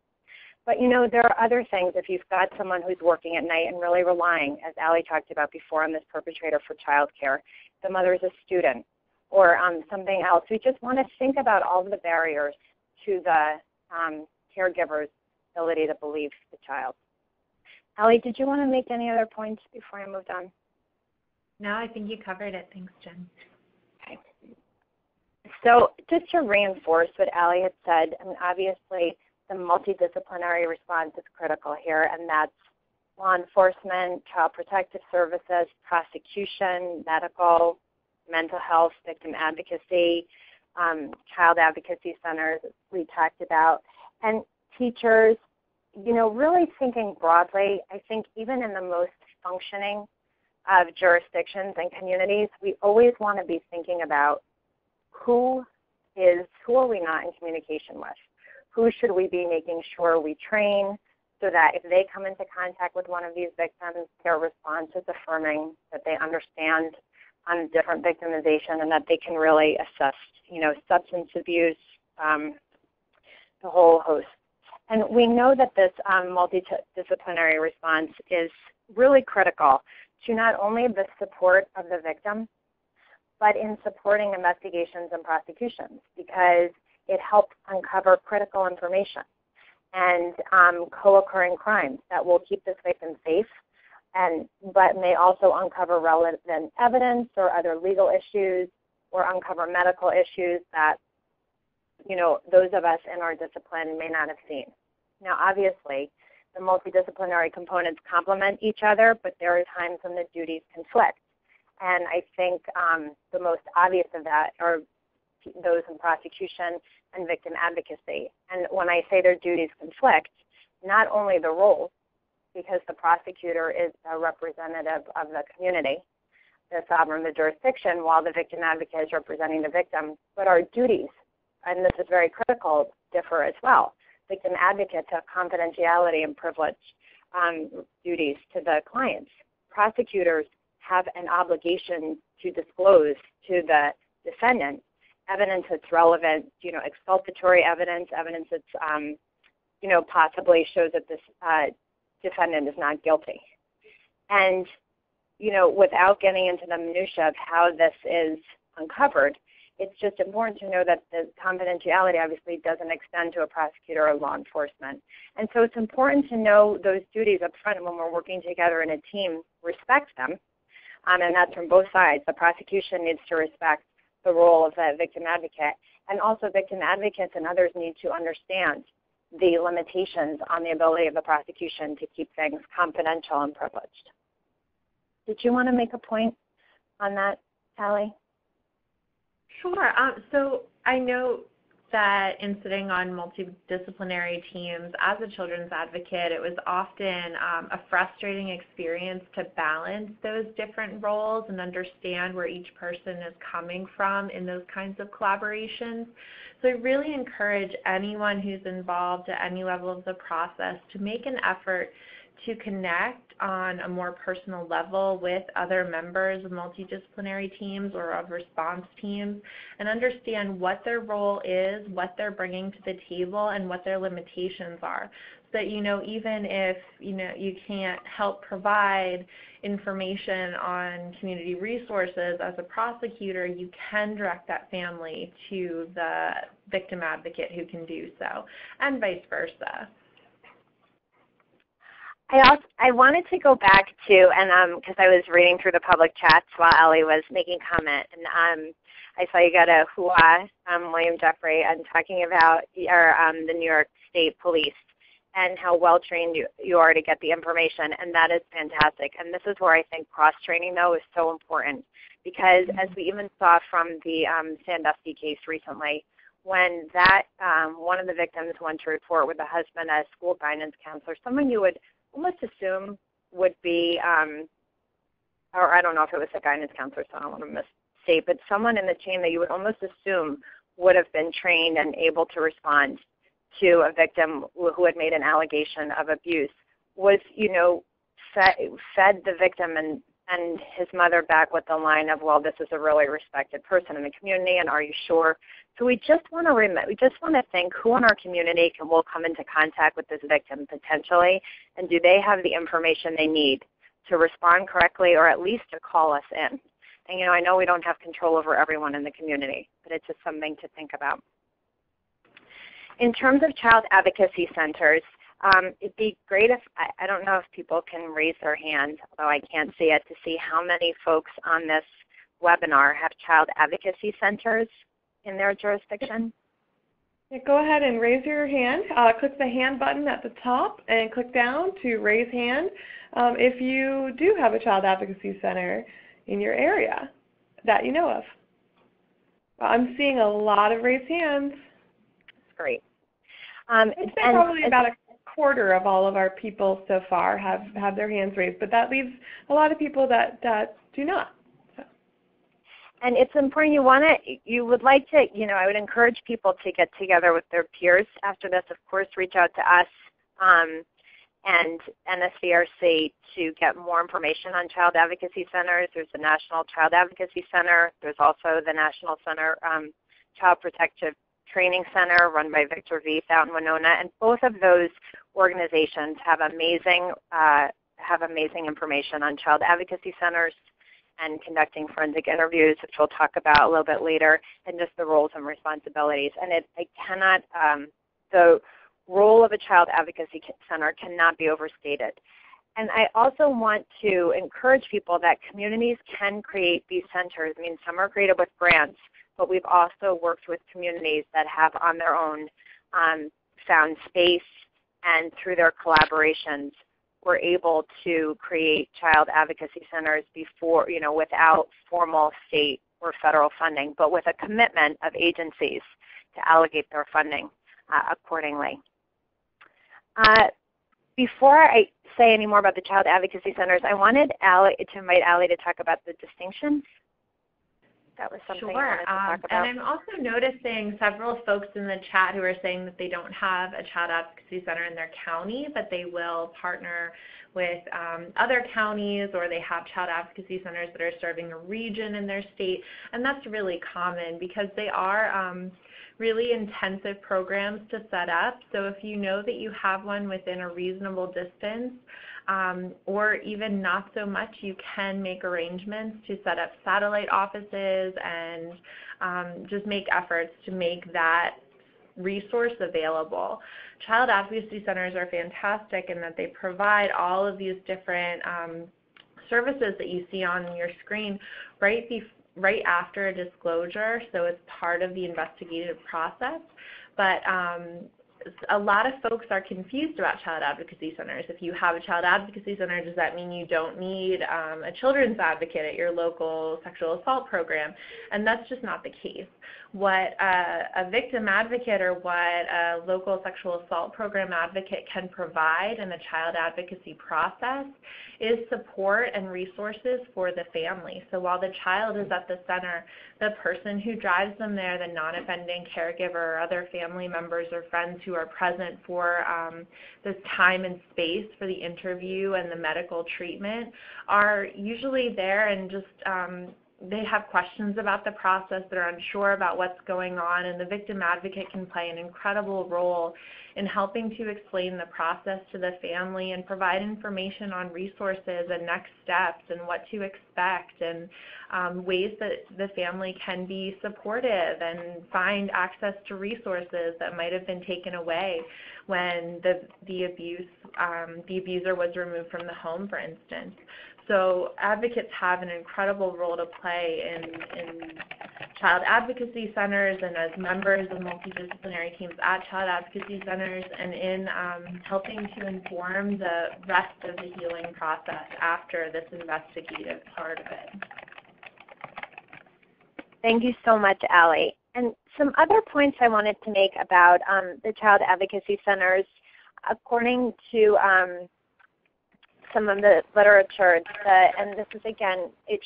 But, there are other things. If you've got someone who's working at night and really relying, as Allie talked about before, on this perpetrator for child care, the mother is a student, or something else, we just want to think about all of the barriers to the caregiver's ability to believe the child. Allie, did you want to make any other points before I moved on? No, I think you covered it. Thanks, Jen. Okay. So just to reinforce what Allie had said, obviously the multidisciplinary response is critical here, and that's law enforcement, child protective services, prosecution, medical, mental health, victim advocacy, child advocacy centers we talked about, and teachers, really thinking broadly. I think even in the most functioning of jurisdictions and communities, we always want to be thinking about who are we not in communication with? Who should we be making sure we train so that if they come into contact with one of these victims, their response is affirming, that they understand on different victimization, and that they can really assess, substance abuse, the whole host. And we know that this multidisciplinary response is really critical to not only the support of the victim, but in supporting investigations and prosecutions, because it helps uncover critical information and co-occurring crimes that will keep this victim safe, but may also uncover relevant evidence or other legal issues, or uncover medical issues that those of us in our discipline may not have seen. Now, obviously, the multidisciplinary components complement each other, but there are times when the duties conflict. And I think the most obvious of that are those in prosecution and victim advocacy. And when I say their duties conflict, not only the roles, because the prosecutor is a representative of the community, the sovereign, the jurisdiction, while the victim advocate is representing the victim. But our duties, and this is very critical, differ as well. Victim advocates have confidentiality and privilege duties to the clients. Prosecutors have an obligation to disclose to the defendant evidence that's relevant, exculpatory evidence, evidence that's, possibly shows that this defendant is not guilty. And, without getting into the minutia of how this is uncovered, it's just important to know that the confidentiality obviously doesn't extend to a prosecutor or law enforcement. And so it's important to know those duties up front when we're working together in a team, respect them, and that's from both sides. The prosecution needs to respect the role of the victim advocate, and also victim advocates and others need to understand the limitations on the ability of the prosecution to keep things confidential and privileged. Did you want to make a point on that, Sally? Sure. So I know that in sitting on multidisciplinary teams as a children's advocate, it was often a frustrating experience to balance those different roles and understand where each person is coming from in those kinds of collaborations. So I really encourage anyone who's involved at any level of the process to make an effort to connect on a more personal level with other members of multidisciplinary teams or of response teams and understand what their role is, what they're bringing to the table, and what their limitations are. So that, even if, you can't help provide information on community resources as a prosecutor, you can direct that family to the victim advocate who can do so, and vice versa. I wanted to go back to, and because I was reading through the public chats while Ellie was making comment, and I saw you got a hooah, William Jeffrey, and talking about the New York State Police and how well-trained you are to get the information, and that is fantastic. And this is where I think cross-training, though, is so important, because as we even saw from the Sandusky case recently, when that one of the victims went to report with the husband as school guidance counselor, someone you would almost assume would be, or I don't know if it was a guidance counselor, so I don't want to misstate, but someone in the chain that you would almost assume would have been trained and able to respond to a victim who had made an allegation of abuse was, fed the victim and his mother back with the line of, well, this is a really respected person in the community, and are you sure? So we just want to think who in our community will come into contact with this victim potentially, and do they have the information they need to respond correctly or at least to call us in? And, I know we don't have control over everyone in the community, but it's just something to think about. In terms of child advocacy centers, it'd be great if, I don't know if people can raise their hand, although I can't see it, to see how many folks on this webinar have child advocacy centers in their jurisdiction. Yeah, go ahead and raise your hand. Click the hand button at the top and click down to raise hand if you do have a child advocacy center in your area that you know of. I'm seeing a lot of raised hands. That's great. I'd say probably about a quarter of all of our people so far have their hands raised, but that leaves a lot of people that do not. So. And it's important, you would like to, I would encourage people to get together with their peers after this. Of course, reach out to us and NSVRC to get more information on child advocacy centers. There's the National Child Advocacy Center. There's also the National Center Child Protective Training Center run by Victor Vieth out in Winona, and both of those organizations have amazing information on child advocacy centers and conducting forensic interviews, which we'll talk about a little bit later, and just the roles and responsibilities. And the role of a child advocacy center cannot be overstated. And I also want to encourage people that communities can create these centers. Some are created with grants, but we've also worked with communities that have on their own found space, and through their collaborations, we're able to create child advocacy centers without formal state or federal funding, but with a commitment of agencies to allocate their funding accordingly. say any more about the child advocacy centers, I wanted to invite Allie to talk about the distinction. That was something I wanted to talk about. And I'm also noticing several folks in the chat who are saying that they don't have a child advocacy center in their county, but they will partner with other counties, or they have child advocacy centers that are serving a region in their state. And that's really common because they are really intensive programs to set up. So if you know that you have one within a reasonable distance, or even not so much, you can make arrangements to set up satellite offices and just make efforts to make that resource available. Child advocacy centers are fantastic in that they provide all of these different services that you see on your screen right after a disclosure, so it's part of the investigative process. But a lot of folks are confused about child advocacy centers. If you have a child advocacy center, does that mean you don't need a children's advocate at your local sexual assault program? And that's just not the case. What a victim advocate or what a local sexual assault program advocate can provide in the child advocacy process is support and resources for the family. So while the child is at the center, the person who drives them there, the non-offending caregiver or other family members or friends who are present for this time and space for the interview and the medical treatment are usually there and just they have questions about the process, they're unsure about what's going on, and the victim advocate can play an incredible role in helping to explain the process to the family and provide information on resources and next steps and what to expect and ways that the family can be supportive and find access to resources that might have been taken away when the abuser was removed from the home, for instance. So advocates have an incredible role to play in child advocacy centers and as members of multidisciplinary teams at child advocacy centers and in helping to inform the rest of the healing process after this investigative part of it. Thank you so much, Allie. And some other points I wanted to make about the child advocacy centers, according to some of the literature, and this is, again, it's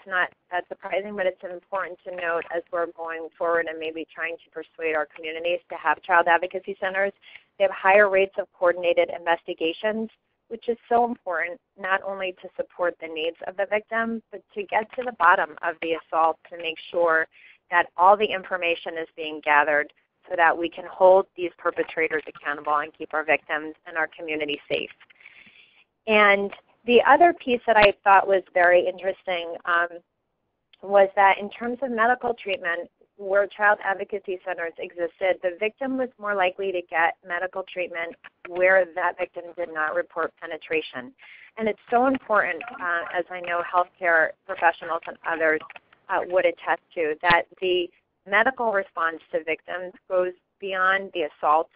not that surprising, but it's important to note as we're going forward and maybe trying to persuade our communities to have child advocacy centers. They have higher rates of coordinated investigations, which is so important, not only to support the needs of the victim, but to get to the bottom of the assault to make sure that all the information is being gathered so that we can hold these perpetrators accountable and keep our victims and our community safe. And the other piece that I thought was very interesting was that in terms of medical treatment, where child advocacy centers existed, the victim was more likely to get medical treatment where that victim did not report penetration. And it's so important, as I know healthcare professionals and others would attest to, that the medical response to victims goes beyond the assault,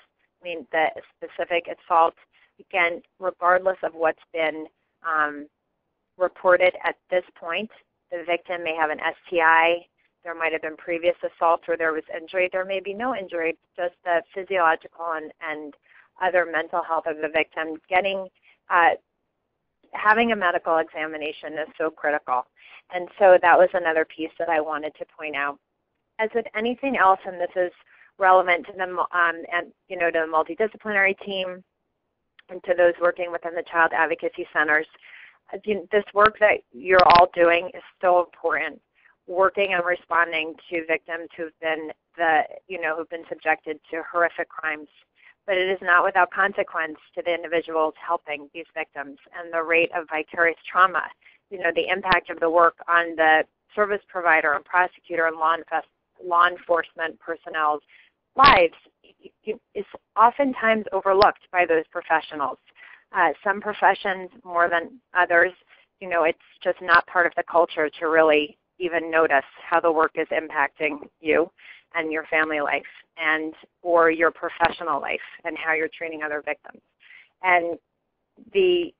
the specific assault. Again, regardless of what's been reported at this point, the victim may have an STI, there might have been previous assaults where there was injury, there may be no injury, just the physiological and other mental health of the victim. Having a medical examination is so critical. And so that was another piece that I wanted to point out. As with anything else, and this is relevant to the to the multidisciplinary team, and to those working within the child advocacy centers, this work that you're all doing is so important. Working and responding to victims who've been subjected to horrific crimes, but it is not without consequence to the individuals helping these victims and the rate of vicarious trauma. The impact of the work on the service provider and prosecutor and law enforcement personnel's lives is oftentimes overlooked by those professionals. Some professions more than others, it's just not part of the culture to really even notice how the work is impacting you and your family life or your professional life and how you're treating other victims. And the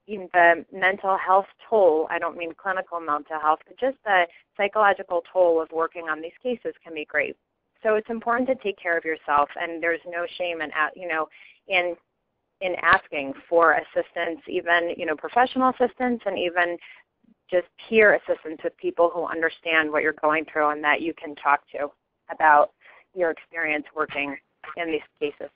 mental health toll, I don't mean clinical mental health, but just the psychological toll of working on these cases can be great. So it's important to take care of yourself, and there's no shame in in asking for assistance, even, professional assistance, and even just peer assistance with people who understand what you're going through and that you can talk to about your experience working in these cases.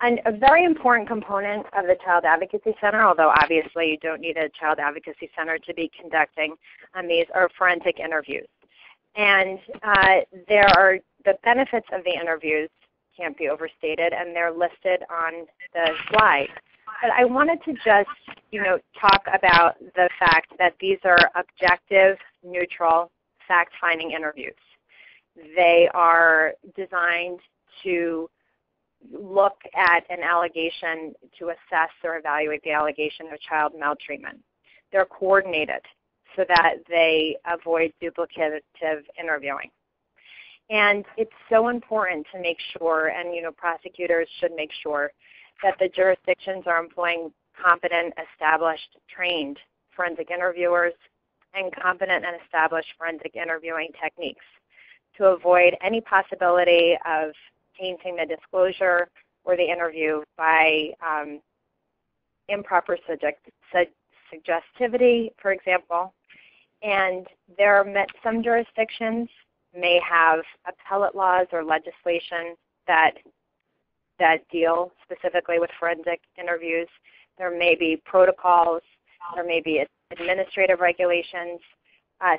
And a very important component of the Child Advocacy Center, although obviously you don't need a Child Advocacy Center to be conducting these, are forensic interviews. And the benefits of the interviews can't be overstated, and they're listed on the slide. But I wanted to just, talk about the fact that these are objective, neutral, fact-finding interviews. They are designed to look at an allegation to assess or evaluate the allegation of child maltreatment. They're coordinated so that they avoid duplicative interviewing. And it's so important to make sure, and prosecutors should make sure, that the jurisdictions are employing competent, established, trained forensic interviewers and competent and established forensic interviewing techniques to avoid any possibility of tainting the disclosure or the interview by improper suggestivity, for example. And some jurisdictions may have appellate laws or legislation that deal specifically with forensic interviews. There may be protocols. There may be administrative regulations.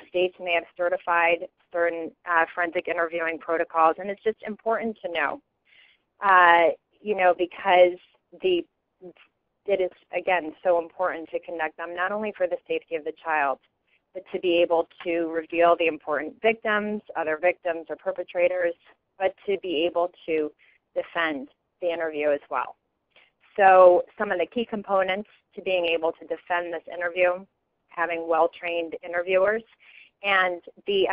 States may have certified certain forensic interviewing protocols, and it's just important to know, because it is, again, so important to conduct them not only for the safety of the child, but to be able to reveal the important victims, other victims or perpetrators, but to be able to defend the interview as well. So some of the key components to being able to defend this interview: having well-trained interviewers, and the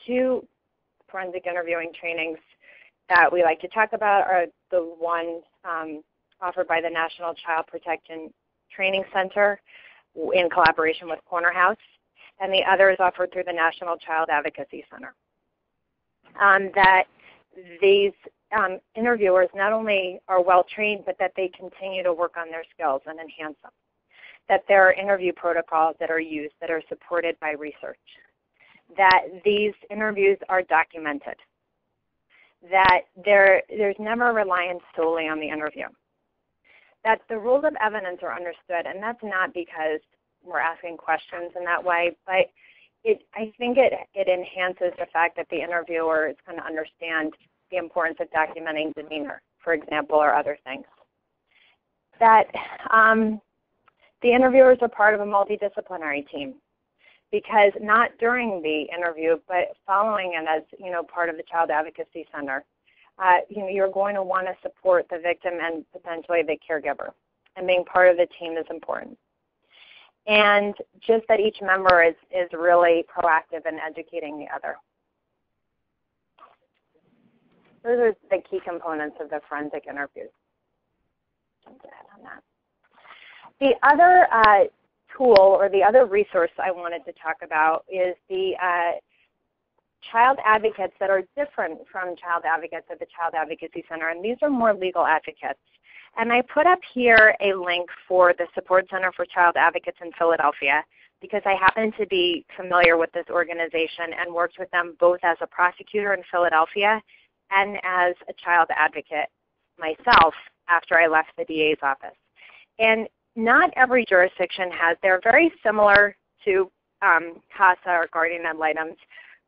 two forensic interviewing trainings that we like to talk about are the one offered by the National Child Protection Training Center in collaboration with Corner House, and the other is offered through the National Child Advocacy Center. That these interviewers not only are well-trained, but that they continue to work on their skills and enhance them. That there are interview protocols that are used that are supported by research. That these interviews are documented. That there's never reliance solely on the interview. That the rules of evidence are understood, and that's not because we're asking questions in that way, but I think it enhances the fact that the interviewer is going to understand the importance of documenting demeanor, for example, or other things. That the interviewers are part of a multidisciplinary team, because not during the interview, but following it as part of the Child Advocacy Center, you're going to want to support the victim and potentially the caregiver, and being part of the team is important. And just that each member is really proactive in educating the other. Those are the key components of the forensic interviews. Jump ahead on that. The other tool or the other resource I wanted to talk about is the child advocates that are different from child advocates at the Child Advocacy Center, and these are more legal advocates. And I put up here a link for the Support Center for Child Advocates in Philadelphia, because I happen to be familiar with this organization and worked with them both as a prosecutor in Philadelphia and as a child advocate myself after I left the DA's office. And not every jurisdiction has, they're very similar to CASA or guardian ad litems,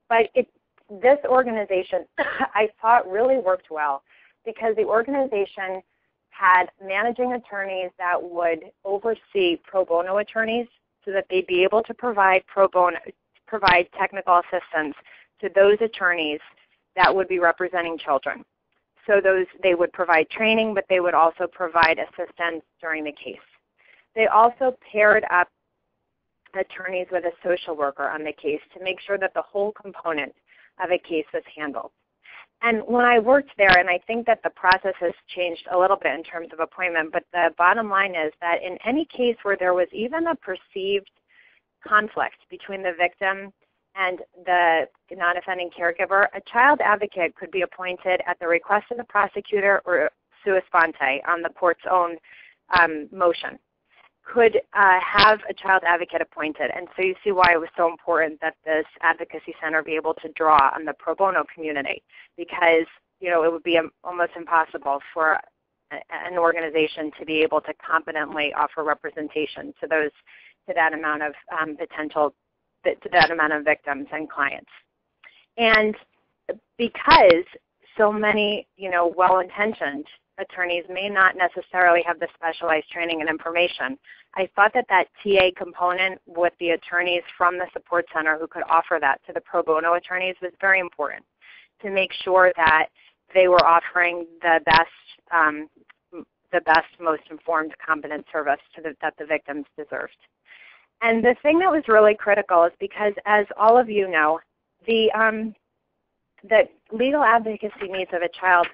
but this organization I thought really worked well, because the organization had managing attorneys that would oversee pro bono attorneys so that they'd be able to provide technical assistance to those attorneys that would be representing children. So they would provide training, but they would also provide assistance during the case. They also paired up attorneys with a social worker on the case to make sure that the whole component of a case was handled. And when I worked there, and I think that the process has changed a little bit in terms of appointment, but the bottom line is that in any case where there was even a perceived conflict between the victim and the non-offending caregiver, a child advocate could be appointed at the request of the prosecutor or sua sponte, on the court's own motion, could have a child advocate appointed. And so you see why it was so important that this advocacy center be able to draw on the pro bono community, because it would be almost impossible for an organization to be able to competently offer representation to that amount of to that amount of victims and clients. And because so many, well-intentioned attorneys may not necessarily have the specialized training and information, I thought that TA component with the attorneys from the support center who could offer that to the pro bono attorneys was very important, to make sure that they were offering the best, most informed, competent service that the victims deserved. And the thing that was really critical is because, as all of you know, the legal advocacy needs of a child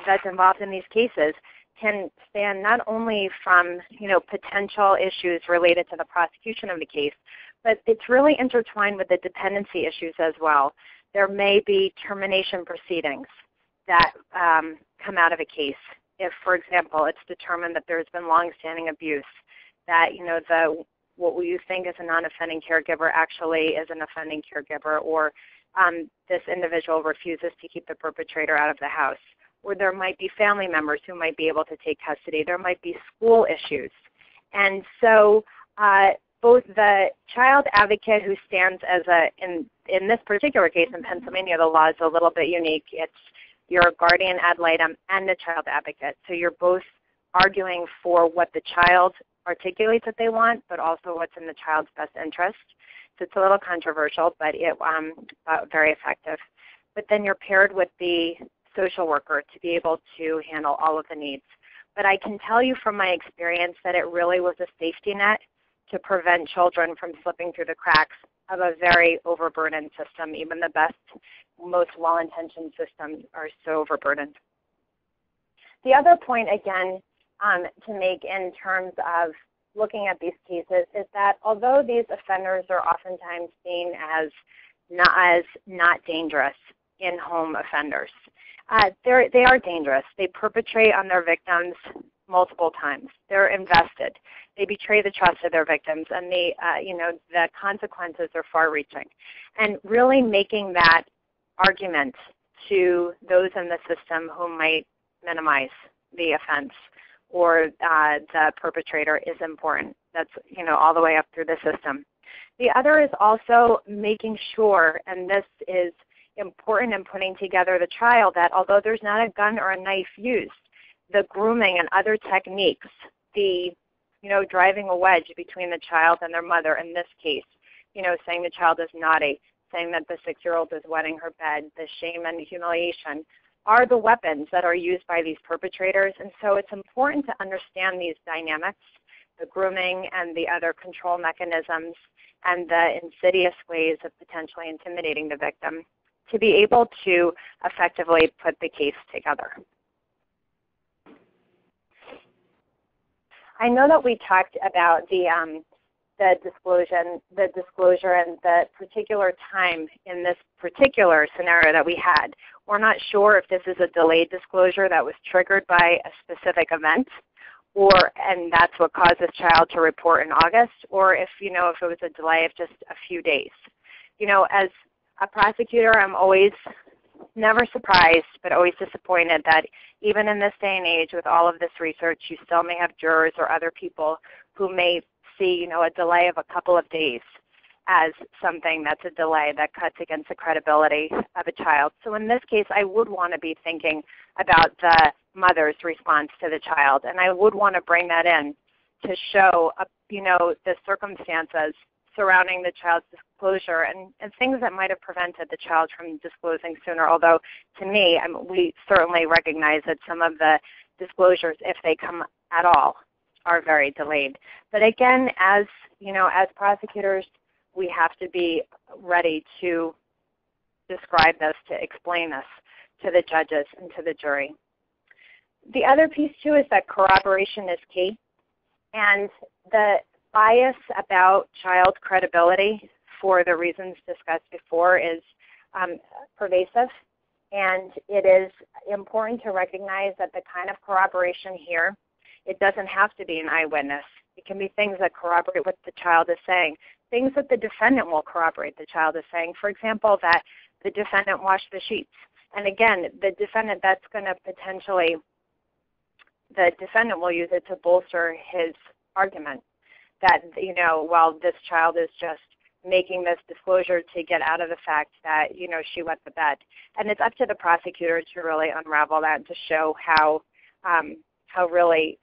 that's involved in these cases can span not only from potential issues related to the prosecution of the case, but it's really intertwined with the dependency issues as well. There may be termination proceedings that come out of a case if, for example, it's determined that there's been longstanding abuse, that what you think is a non-offending caregiver actually is an offending caregiver, or this individual refuses to keep the perpetrator out of the house, or there might be family members who might be able to take custody. There might be school issues. And so both the child advocate who stands as in this particular case in Pennsylvania, the law is a little bit unique. It's your guardian ad litem and the child advocate. So you're both arguing for what the child articulates that they want, but also what's in the child's best interest. So it's a little controversial, but very effective. But then you're paired with the social worker to be able to handle all of the needs. But I can tell you from my experience that it really was a safety net to prevent children from slipping through the cracks of a very overburdened system. Even the best, most well-intentioned systems are so overburdened. The other point, again, to make in terms of looking at these cases is that although these offenders are oftentimes seen as not dangerous in-home offenders, they are dangerous. They perpetrate on their victims multiple times. They're invested. They betray the trust of their victims, and the consequences are far-reaching. And really making that argument to those in the system who might minimize the offense or the perpetrator is important. That's all the way up through the system. The other is also making sure, and this is important in putting together the trial, that although there's not a gun or a knife used, the grooming and other techniques, the driving a wedge between the child and their mother in this case, saying the child is naughty, saying that the 6-year-old is wetting her bed, the shame and humiliation, are the weapons that are used by these perpetrators. And so it's important to understand these dynamics, the grooming and the other control mechanisms and the insidious ways of potentially intimidating the victim to be able to effectively put the case together. I know that we talked about the disclosure and the particular time in this particular scenario that we had. We're not sure if this is a delayed disclosure that was triggered by a specific event, and that's what caused this child to report in August, or if if it was a delay of just a few days. As a prosecutor, I'm always never surprised, but always disappointed that even in this day and age, with all of this research, you still may have jurors or other people who may see, a delay of a couple of days as something that's a delay that cuts against the credibility of a child. So in this case, I would want to be thinking about the mother's response to the child, and I would want to bring that in to show, the circumstances surrounding the child's disclosure and things that might have prevented the child from disclosing sooner, although to me, we certainly recognize that some of the disclosures, if they come at all, are very delayed. But again, as prosecutors, we have to be ready to describe this, to explain this to the judges and to the jury. The other piece, too, is that corroboration is key. And the bias about child credibility, for the reasons discussed before, is pervasive. And it is important to recognize that the kind of corroboration here, it doesn't have to be an eyewitness. It can be things that corroborate what the child is saying, things that the defendant will corroborate the child is saying. For example, that the defendant washed the sheets. And again, the defendant, that's going to potentially, the defendant will use it to bolster his argument that, you know, well, this child is just making this disclosure to get out of the fact that, you know, she wet the bed. And it's up to the prosecutor to really unravel that and to show how really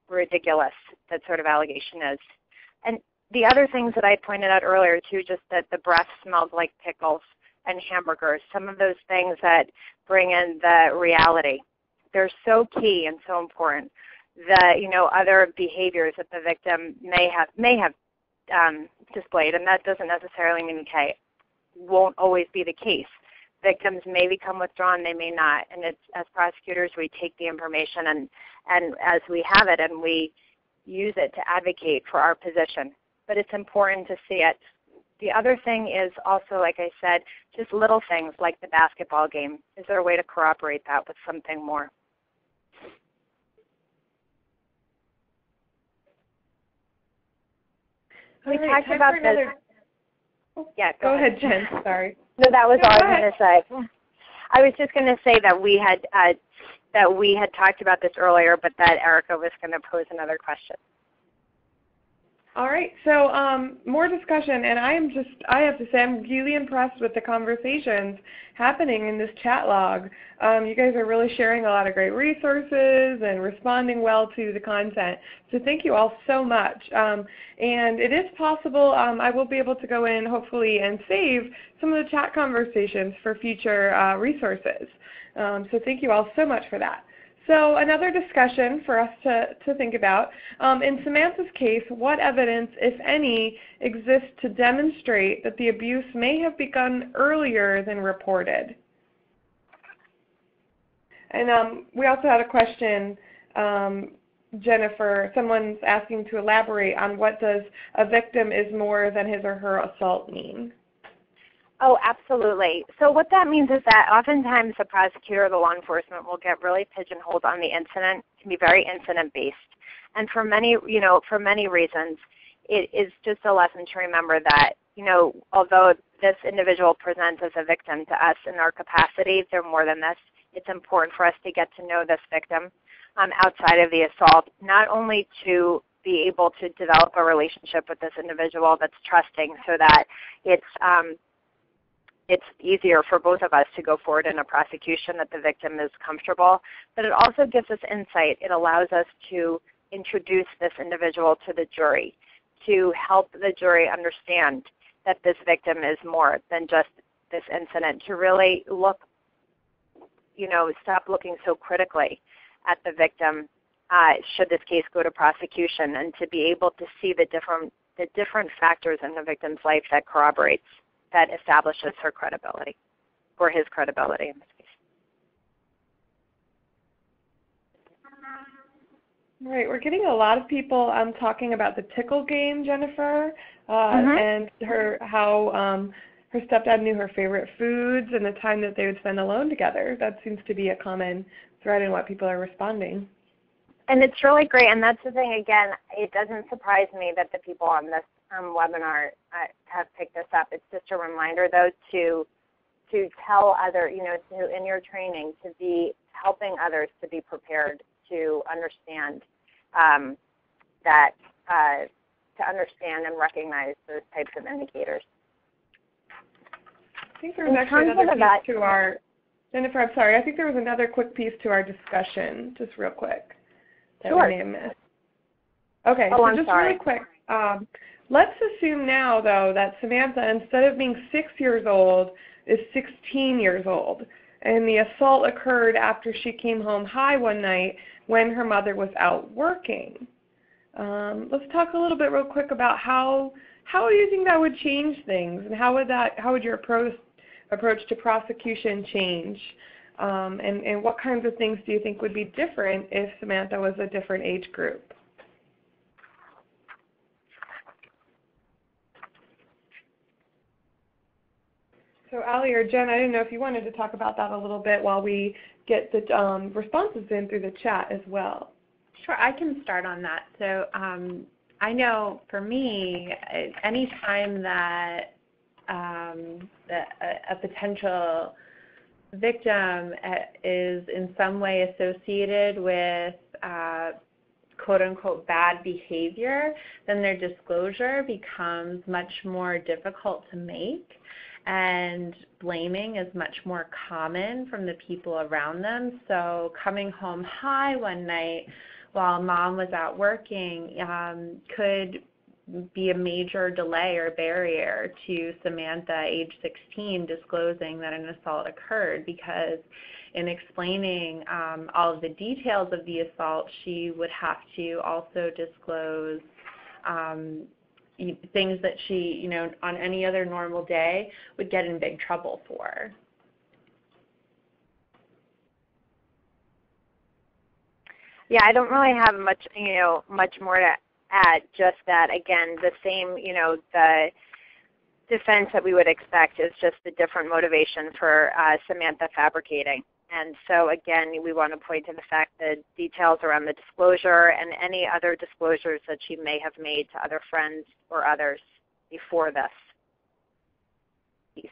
ridiculous that sort of allegation is. And the other things that I pointed out earlier, too, just that the breath smelled like pickles and hamburgers, some of those things that bring in the reality. They're so key and so important. The, you know, other behaviors that the victim may have displayed, and that doesn't necessarily mean, okay, won't always be the case. Victims may become withdrawn, they may not, and it's, as prosecutors, we take the information and as we have it, and we use it to advocate for our position. But it's important to see it. The other thing is also, like I said, just little things like the basketball game. Is there a way to corroborate that with something more? We talked about this. Yeah, go ahead, Jen. Sorry. No, that was all I was going to say. I was just going to say that we had talked about this earlier, but that Erica was going to pose another question. All right, so more discussion, and I have to say I'm really impressed with the conversations happening in this chat log. You guys are really sharing a lot of great resources and responding well to the content. So thank you all so much. And it is possible I will be able to go in, hopefully, and save some of the chat conversations for future resources. So thank you all so much for that. So another discussion for us to think about. In Samantha's case, what evidence, if any, exists to demonstrate that the abuse may have begun earlier than reported? And we also had a question, Jennifer, someone's asking to elaborate on what does a victim is more than his or her assault mean? Oh, absolutely. So what that means is that oftentimes the prosecutor or the law enforcement will get really pigeonholed on the incident. It can be very incident-based. And for many reasons, it is just a lesson to remember that, you know, although this individual presents as a victim to us in our capacity, they're more than this. It's important for us to get to know this victim outside of the assault, not only to be able to develop a relationship with this individual that's trusting so that it's easier for both of us to go forward in a prosecution, that the victim is comfortable, but it also gives us insight. It allows us to introduce this individual to the jury, to help the jury understand that this victim is more than just this incident, to really look, you know, stop looking so critically at the victim should this case go to prosecution, and to be able to see the different factors in the victim's life that corroborates, that establishes her credibility, or his credibility in this case. All right, we're getting a lot of people talking about the tickle game, Jennifer, and how her stepdad knew her favorite foods and the time that they would spend alone together. That seems to be a common thread in what people are responding. And it's really great, and that's the thing, again, it doesn't surprise me that the people on this webinar have picked this up. It's just a reminder, though, to tell other, you know, to, in your training, to be helping others to be prepared to understand to understand and recognize those types of indicators. I think there was actually another piece to our, Jennifer, I'm sorry, I think there was another quick piece to our discussion, just real quick, that we may have missed. Okay, so just really quick. Let's assume now, though, that Samantha, instead of being 6 years old, is 16 years old, and the assault occurred after she came home high one night when her mother was out working. Let's talk a little bit real quick about how do you think that would change things, and how would your approach to prosecution change, and what kinds of things do you think would be different if Samantha was a different age group? So Allie or Jen, I didn't know if you wanted to talk about that a little bit while we get the responses in through the chat as well. Sure, I can start on that. So I know for me, any time that a potential victim is in some way associated with quote-unquote bad behavior, then their disclosure becomes much more difficult to make, and blaming is much more common from the people around them. So coming home high one night while mom was out working could be a major delay or barrier to Samantha, age 16, disclosing that an assault occurred, because in explaining all of the details of the assault, she would have to also disclose things that she, on any other normal day would get in big trouble for. Yeah, I don't really have much, much more to add. Just that, again, the same, the defense that we would expect is just the different motivation for Samantha fabricating. And so, again, we want to point to the fact that details around the disclosure and any other disclosures that she may have made to other friends or others before this piece.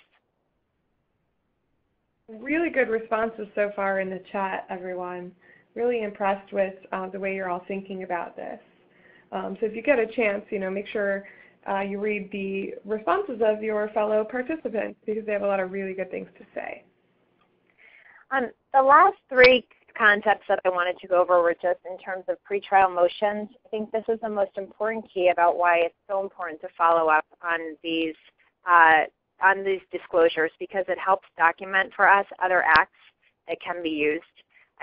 Really good responses so far in the chat, everyone. Really impressed with the way you're all thinking about this. So if you get a chance, make sure you read the responses of your fellow participants, because they have a lot of really good things to say. The last three concepts that I wanted to go over were just in terms of pretrial motions. I think this is the most important key about why it's so important to follow up on these disclosures, because it helps document for us other acts that can be used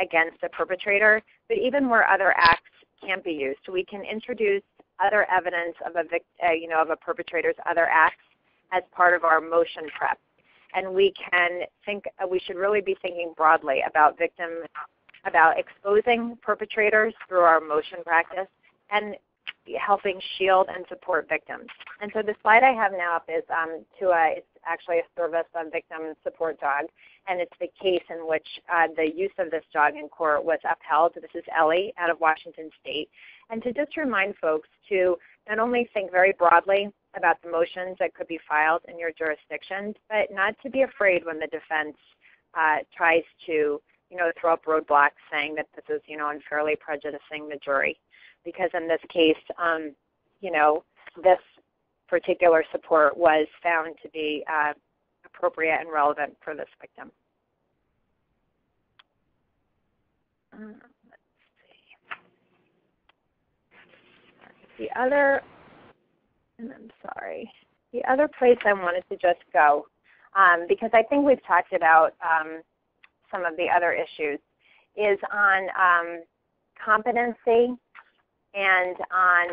against a perpetrator, but even where other acts can't be used. We can introduce other evidence of a perpetrator's other acts as part of our motion prep. And we should really be thinking broadly about exposing perpetrators through our motion practice and helping shield and support victims. And so the slide I have now up is it's actually a service on victim support dog, and it's the case in which the use of this dog in court was upheld. This is Ellie out of Washington State. And to just remind folks to not only think very broadly about the motions that could be filed in your jurisdictions, but not to be afraid when the defense tries to, throw up roadblocks saying that this is, unfairly prejudicing the jury. Because in this case, this particular support was found to be appropriate and relevant for this victim. Let's see. The other place I wanted to just go, because I think we've talked about some of the other issues, is on competency and on,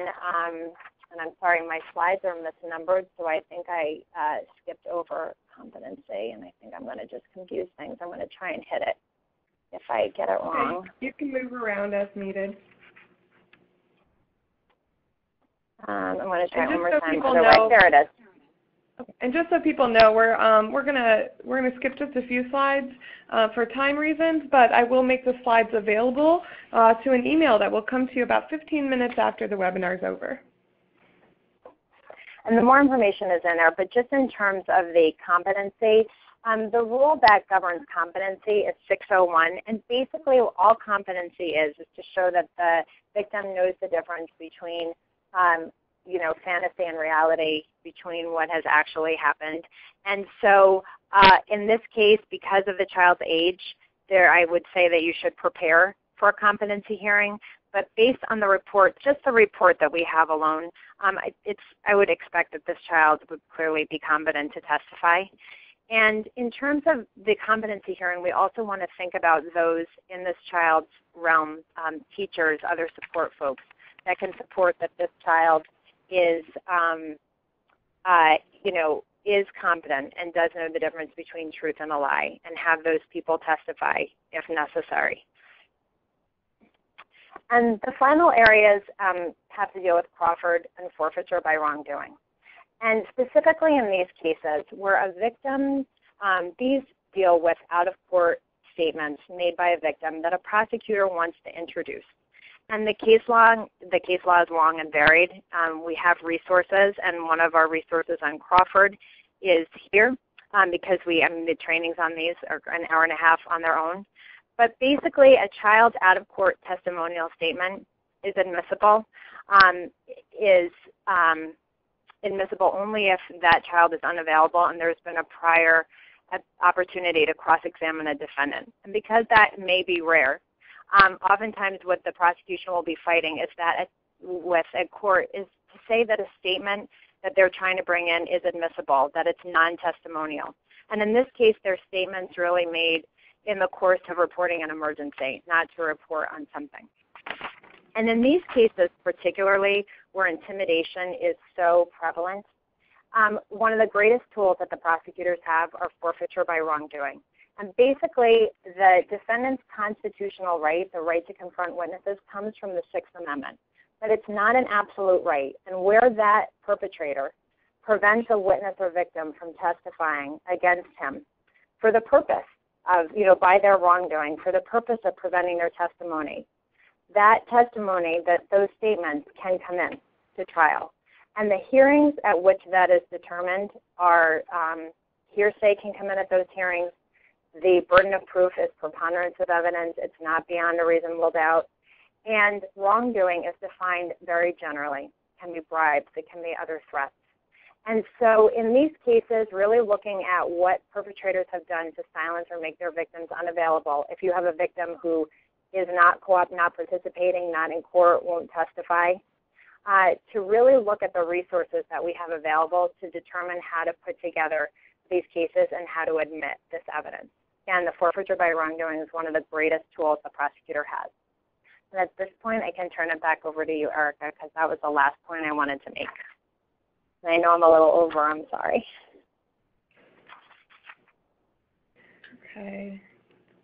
and I'm sorry, my slides are misnumbered, so I think I skipped over competency, and I think I'm going to just confuse things. I'm going to try and hit it if I get it wrong. Okay. You can move around as needed. I'm going to try it one more time. There it is. Okay. And just so people know, we're gonna skip just a few slides for time reasons, but I will make the slides available to an email that will come to you about 15 minutes after the webinar is over. And the more information is in there, but just in terms of the competency, the rule that governs competency is 601, and basically all competency is to show that the victim knows the difference between fantasy and reality, between what has actually happened. And so in this case, because of the child's age, I would say that you should prepare for a competency hearing. But based on the report, just the report that we have alone, I would expect that this child would clearly be competent to testify. And in terms of the competency hearing, we also want to think about those in this child's realm, teachers, other support folks, that can support that this child is, is competent and does know the difference between truth and a lie, and have those people testify if necessary. And the final areas have to deal with Crawford and forfeiture by wrongdoing. And specifically in these cases where a victim These deal with out-of-court statements made by a victim that a prosecutor wants to introduce. And the case law is long and varied. We have resources, and one of our resources on Crawford is here because the trainings on these are an hour and a half on their own. But basically, a child's out-of-court testimonial statement is admissible. Admissible only if that child is unavailable and there's been a prior opportunity to cross-examine a defendant. And because that may be rare, oftentimes what the prosecution will be fighting is that with a court is to say that a statement that they're trying to bring in is admissible, that it's non-testimonial. And in this case, their statements really made in the course of reporting an emergency, not to report on something. And in these cases particularly where intimidation is so prevalent, one of the greatest tools that the prosecutors have are forfeiture by wrongdoing. And basically, the defendant's constitutional right, the right to confront witnesses, comes from the Sixth Amendment. But it's not an absolute right. And where that perpetrator prevents a witness or victim from testifying against him for the purpose of, by their wrongdoing, for the purpose of preventing their testimony, that testimony, that those statements can come in to trial. And the hearings at which that is determined are hearsay can come in at those hearings. The burden of proof is preponderance of evidence. It's not beyond a reasonable doubt. And wrongdoing is defined very generally. It can be bribes. It can be other threats. And so in these cases, really looking at what perpetrators have done to silence or make their victims unavailable. If you have a victim who is not not participating, not in court, won't testify, to really look at the resources that we have available to determine how to put together these cases and how to admit this evidence. And the forfeiture by wrongdoing is one of the greatest tools the prosecutor has. And at this point, I can turn it back over to you, Erica, because that was the last point I wanted to make. And I know I'm a little over. I'm sorry. Okay.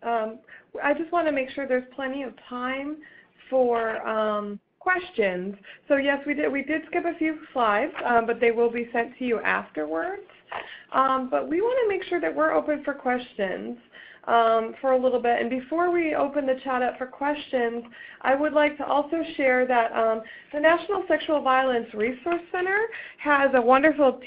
I just want to make sure there's plenty of time for questions. So yes, we did skip a few slides, but they will be sent to you afterwards. But we want to make sure that we're open for questions for a little bit. And before we open the chat up for questions, I would like to also share that the National Sexual Violence Resource Center has a wonderful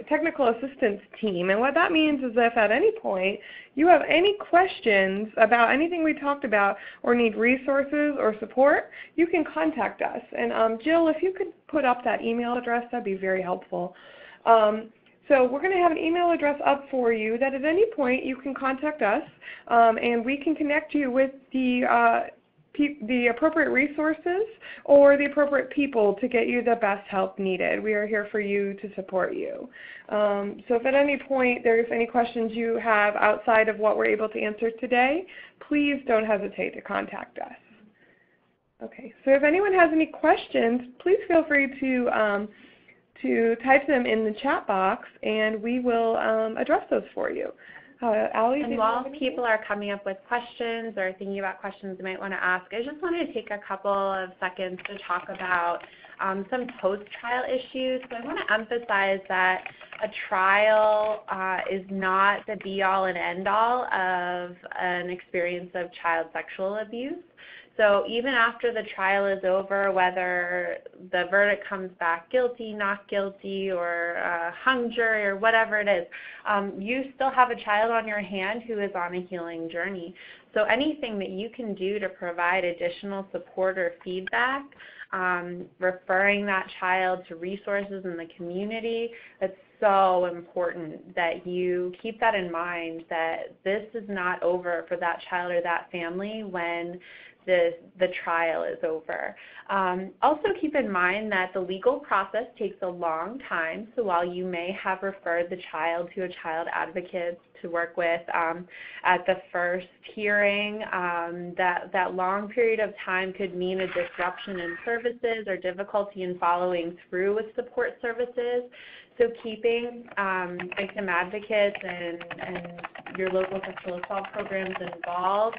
technical assistance team. And what that means is that if at any point you have any questions about anything we talked about or need resources or support, you can contact us. And Jill, if you could put up that email address, that'd be very helpful. So we're going to have an email address up for you that at any point you can contact us, and we can connect you with the appropriate resources or the appropriate people to get you the best help needed. We are here for you to support you. So if at any point there's any questions you have outside of what we're able to answer today, please don't hesitate to contact us. Okay, so if anyone has any questions, please feel free to type them in the chat box, and we will address those for you. Allie, and while people are coming up with questions or thinking about questions they might want to ask, I just wanted to take a couple of seconds to talk about some post-trial issues. So I want to emphasize that a trial is not the be-all and end-all of an experience of child sexual abuse. So even after the trial is over, whether the verdict comes back guilty, not guilty, or hung jury, or whatever it is, you still have a child on your hand who is on a healing journey. So anything that you can do to provide additional support or feedback, referring that child to resources in the community, it's so important that you keep that in mind, that this is not over for that child or that family when the trial is over. Also keep in mind that the legal process takes a long time, so while you may have referred the child to a child advocate to work with at the first hearing, that long period of time could mean a disruption in services or difficulty in following through with support services. So keeping victim advocates and your local sexual assault programs involved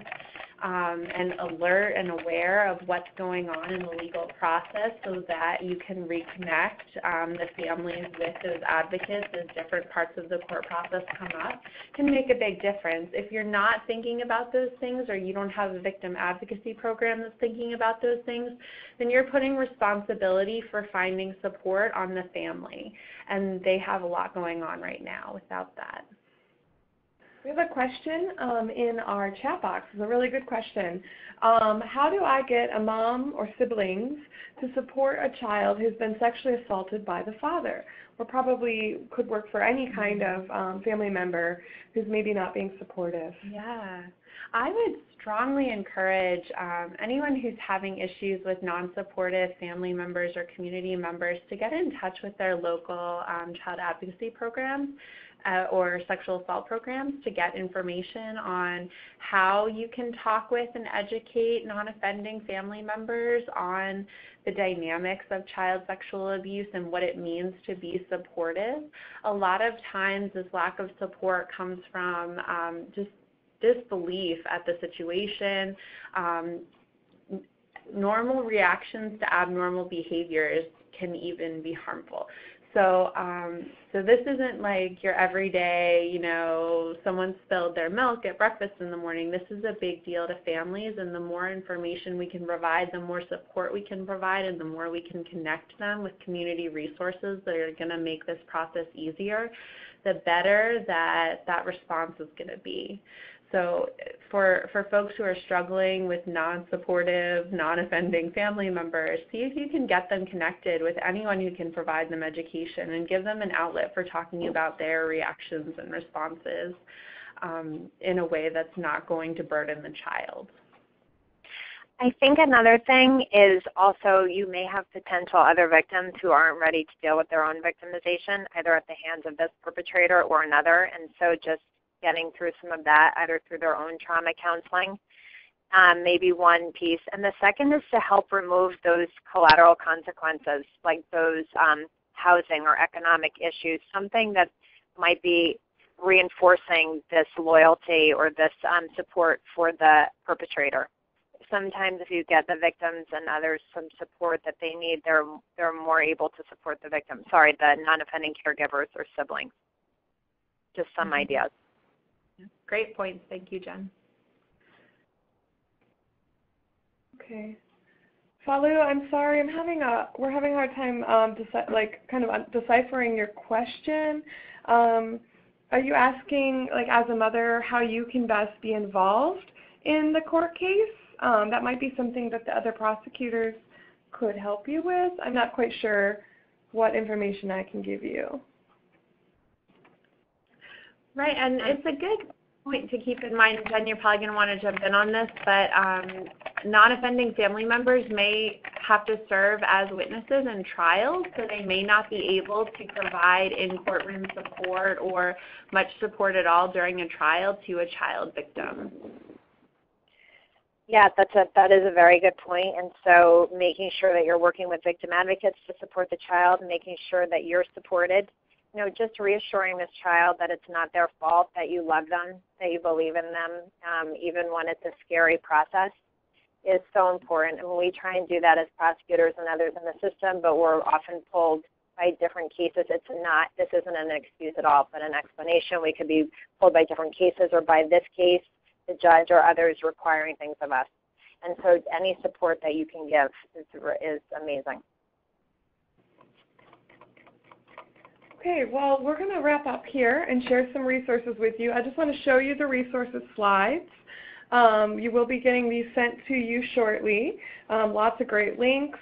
and alert and aware of what's going on in the legal process so that you can reconnect the families with those advocates as different parts of the court process come up can make a big difference. If you're not thinking about those things, or you don't have a victim advocacy program that's thinking about those things, then you're putting responsibility for finding support on the family, and they have a lot going on right now without that. We have a question in our chat box. It's a really good question. How do I get a mom or siblings to support a child who's been sexually assaulted by the father? Or probably could work for any kind of family member who's maybe not being supportive. Yeah. I would strongly encourage anyone who's having issues with non-supportive family members or community members to get in touch with their local child advocacy programs or sexual assault programs to get information on how you can talk with and educate non-offending family members on the dynamics of child sexual abuse and what it means to be supportive. A lot of times this lack of support comes from just disbelief at the situation. Normal reactions to abnormal behaviors can even be harmful. So this isn't like your everyday, someone spilled their milk at breakfast in the morning. This is a big deal to families, and the more information we can provide, the more support we can provide, and the more we can connect them with community resources that are going to make this process easier, the better that response is going to be. So for folks who are struggling with non-supportive, non-offending family members, see if you can get them connected with anyone who can provide them education and give them an outlet for talking about their reactions and responses in a way that's not going to burden the child. I think another thing is also you may have potential other victims who aren't ready to deal with their own victimization, either at the hands of this perpetrator or another, and so just getting through some of that, either through their own trauma counseling, maybe one piece. And the second is to help remove those collateral consequences, like those housing or economic issues, something that might be reinforcing this loyalty or this support for the perpetrator. Sometimes if you get the victims and others some support that they need, they're more able to support the victim. Sorry, the non-offending caregivers or siblings. Just some ideas. Great points. Thank you, Jen. Okay. Falu, I'm sorry. We're having a hard time deciphering your question. Are you asking, as a mother, how you can best be involved in the court case? That might be something that the other prosecutors could help you with. I'm not quite sure what information I can give you. Right, and it's a good point to keep in mind, Jen, you're probably going to want to jump in on this, but non-offending family members may have to serve as witnesses in trials, so they may not be able to provide in-courtroom support or much support at all during a trial to a child victim. Yeah, that is a very good point. And so making sure that you're working with victim advocates to support the child, making sure that you're supported, just reassuring this child that it's not their fault, that you love them, that you believe in them, even when it's a scary process, is so important. And we try and do that as prosecutors and others in the system, but we're often pulled by different cases. This isn't an excuse at all, but an explanation. We could be pulled by different cases or by this case, the judge or others requiring things of us. And so any support that you can give is amazing. Okay, well, we're going to wrap up here and share some resources with you. I just want to show you the resources slides. You will be getting these sent to you shortly. Lots of great links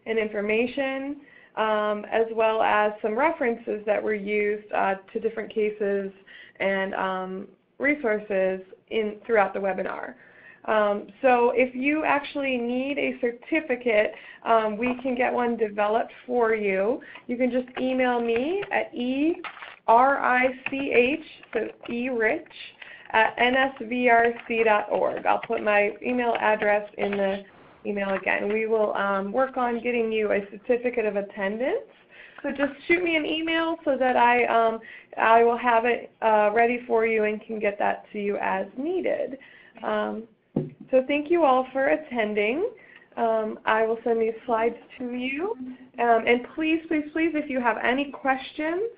and information, as well as some references that were used to different cases and resources throughout the webinar. So if you actually need a certificate, we can get one developed for you. You can just email me at erich, so erich, at nsvrc.org. I'll put my email address in the email again. We will work on getting you a certificate of attendance. So just shoot me an email so that I will have it ready for you and can get that to you as needed. So thank you all for attending. I will send these slides to you. And please, please, please, if you have any questions,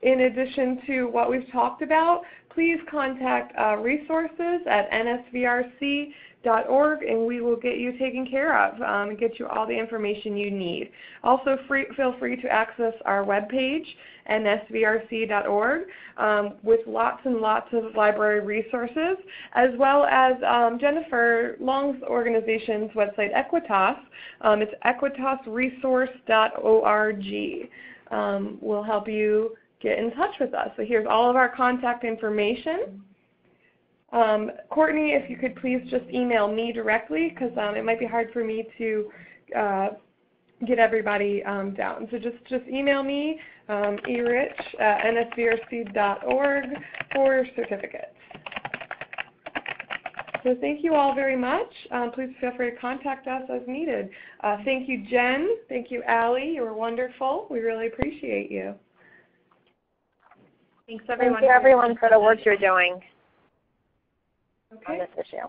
in addition to what we've talked about, please contact resources at NSVRC.org, and we will get you taken care of and get you all the information you need. Also, feel free to access our webpage, NSVRC.org, with lots and lots of library resources, as well as Jennifer Long's organization's website, Equitas. It's equitasresource.org. We'll help you get in touch with us. So here's all of our contact information. Courtney, if you could please just email me directly, because it might be hard for me to get everybody down. So just email me, erich@nsvrc.org for certificates. So thank you all very much. Please feel free to contact us as needed. Thank you, Jen. Thank you, Allie. You were wonderful. We really appreciate you. Thanks, everyone. Thank you, everyone, for the work you're doing on this issue.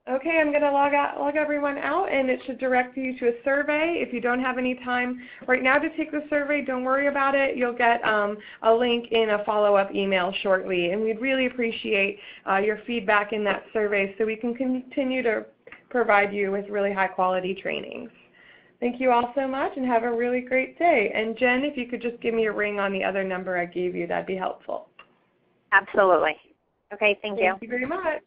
Okay, I'm going to log everyone out, and it should direct you to a survey. If you don't have any time right now to take the survey, don't worry about it. You'll get a link in a follow-up email shortly, and we'd really appreciate your feedback in that survey so we can continue to provide you with really high-quality trainings. Thank you all so much, and have a really great day. And Jen, if you could just give me a ring on the other number I gave you, that'd be helpful. Absolutely. Okay, thank you. Thank you very much.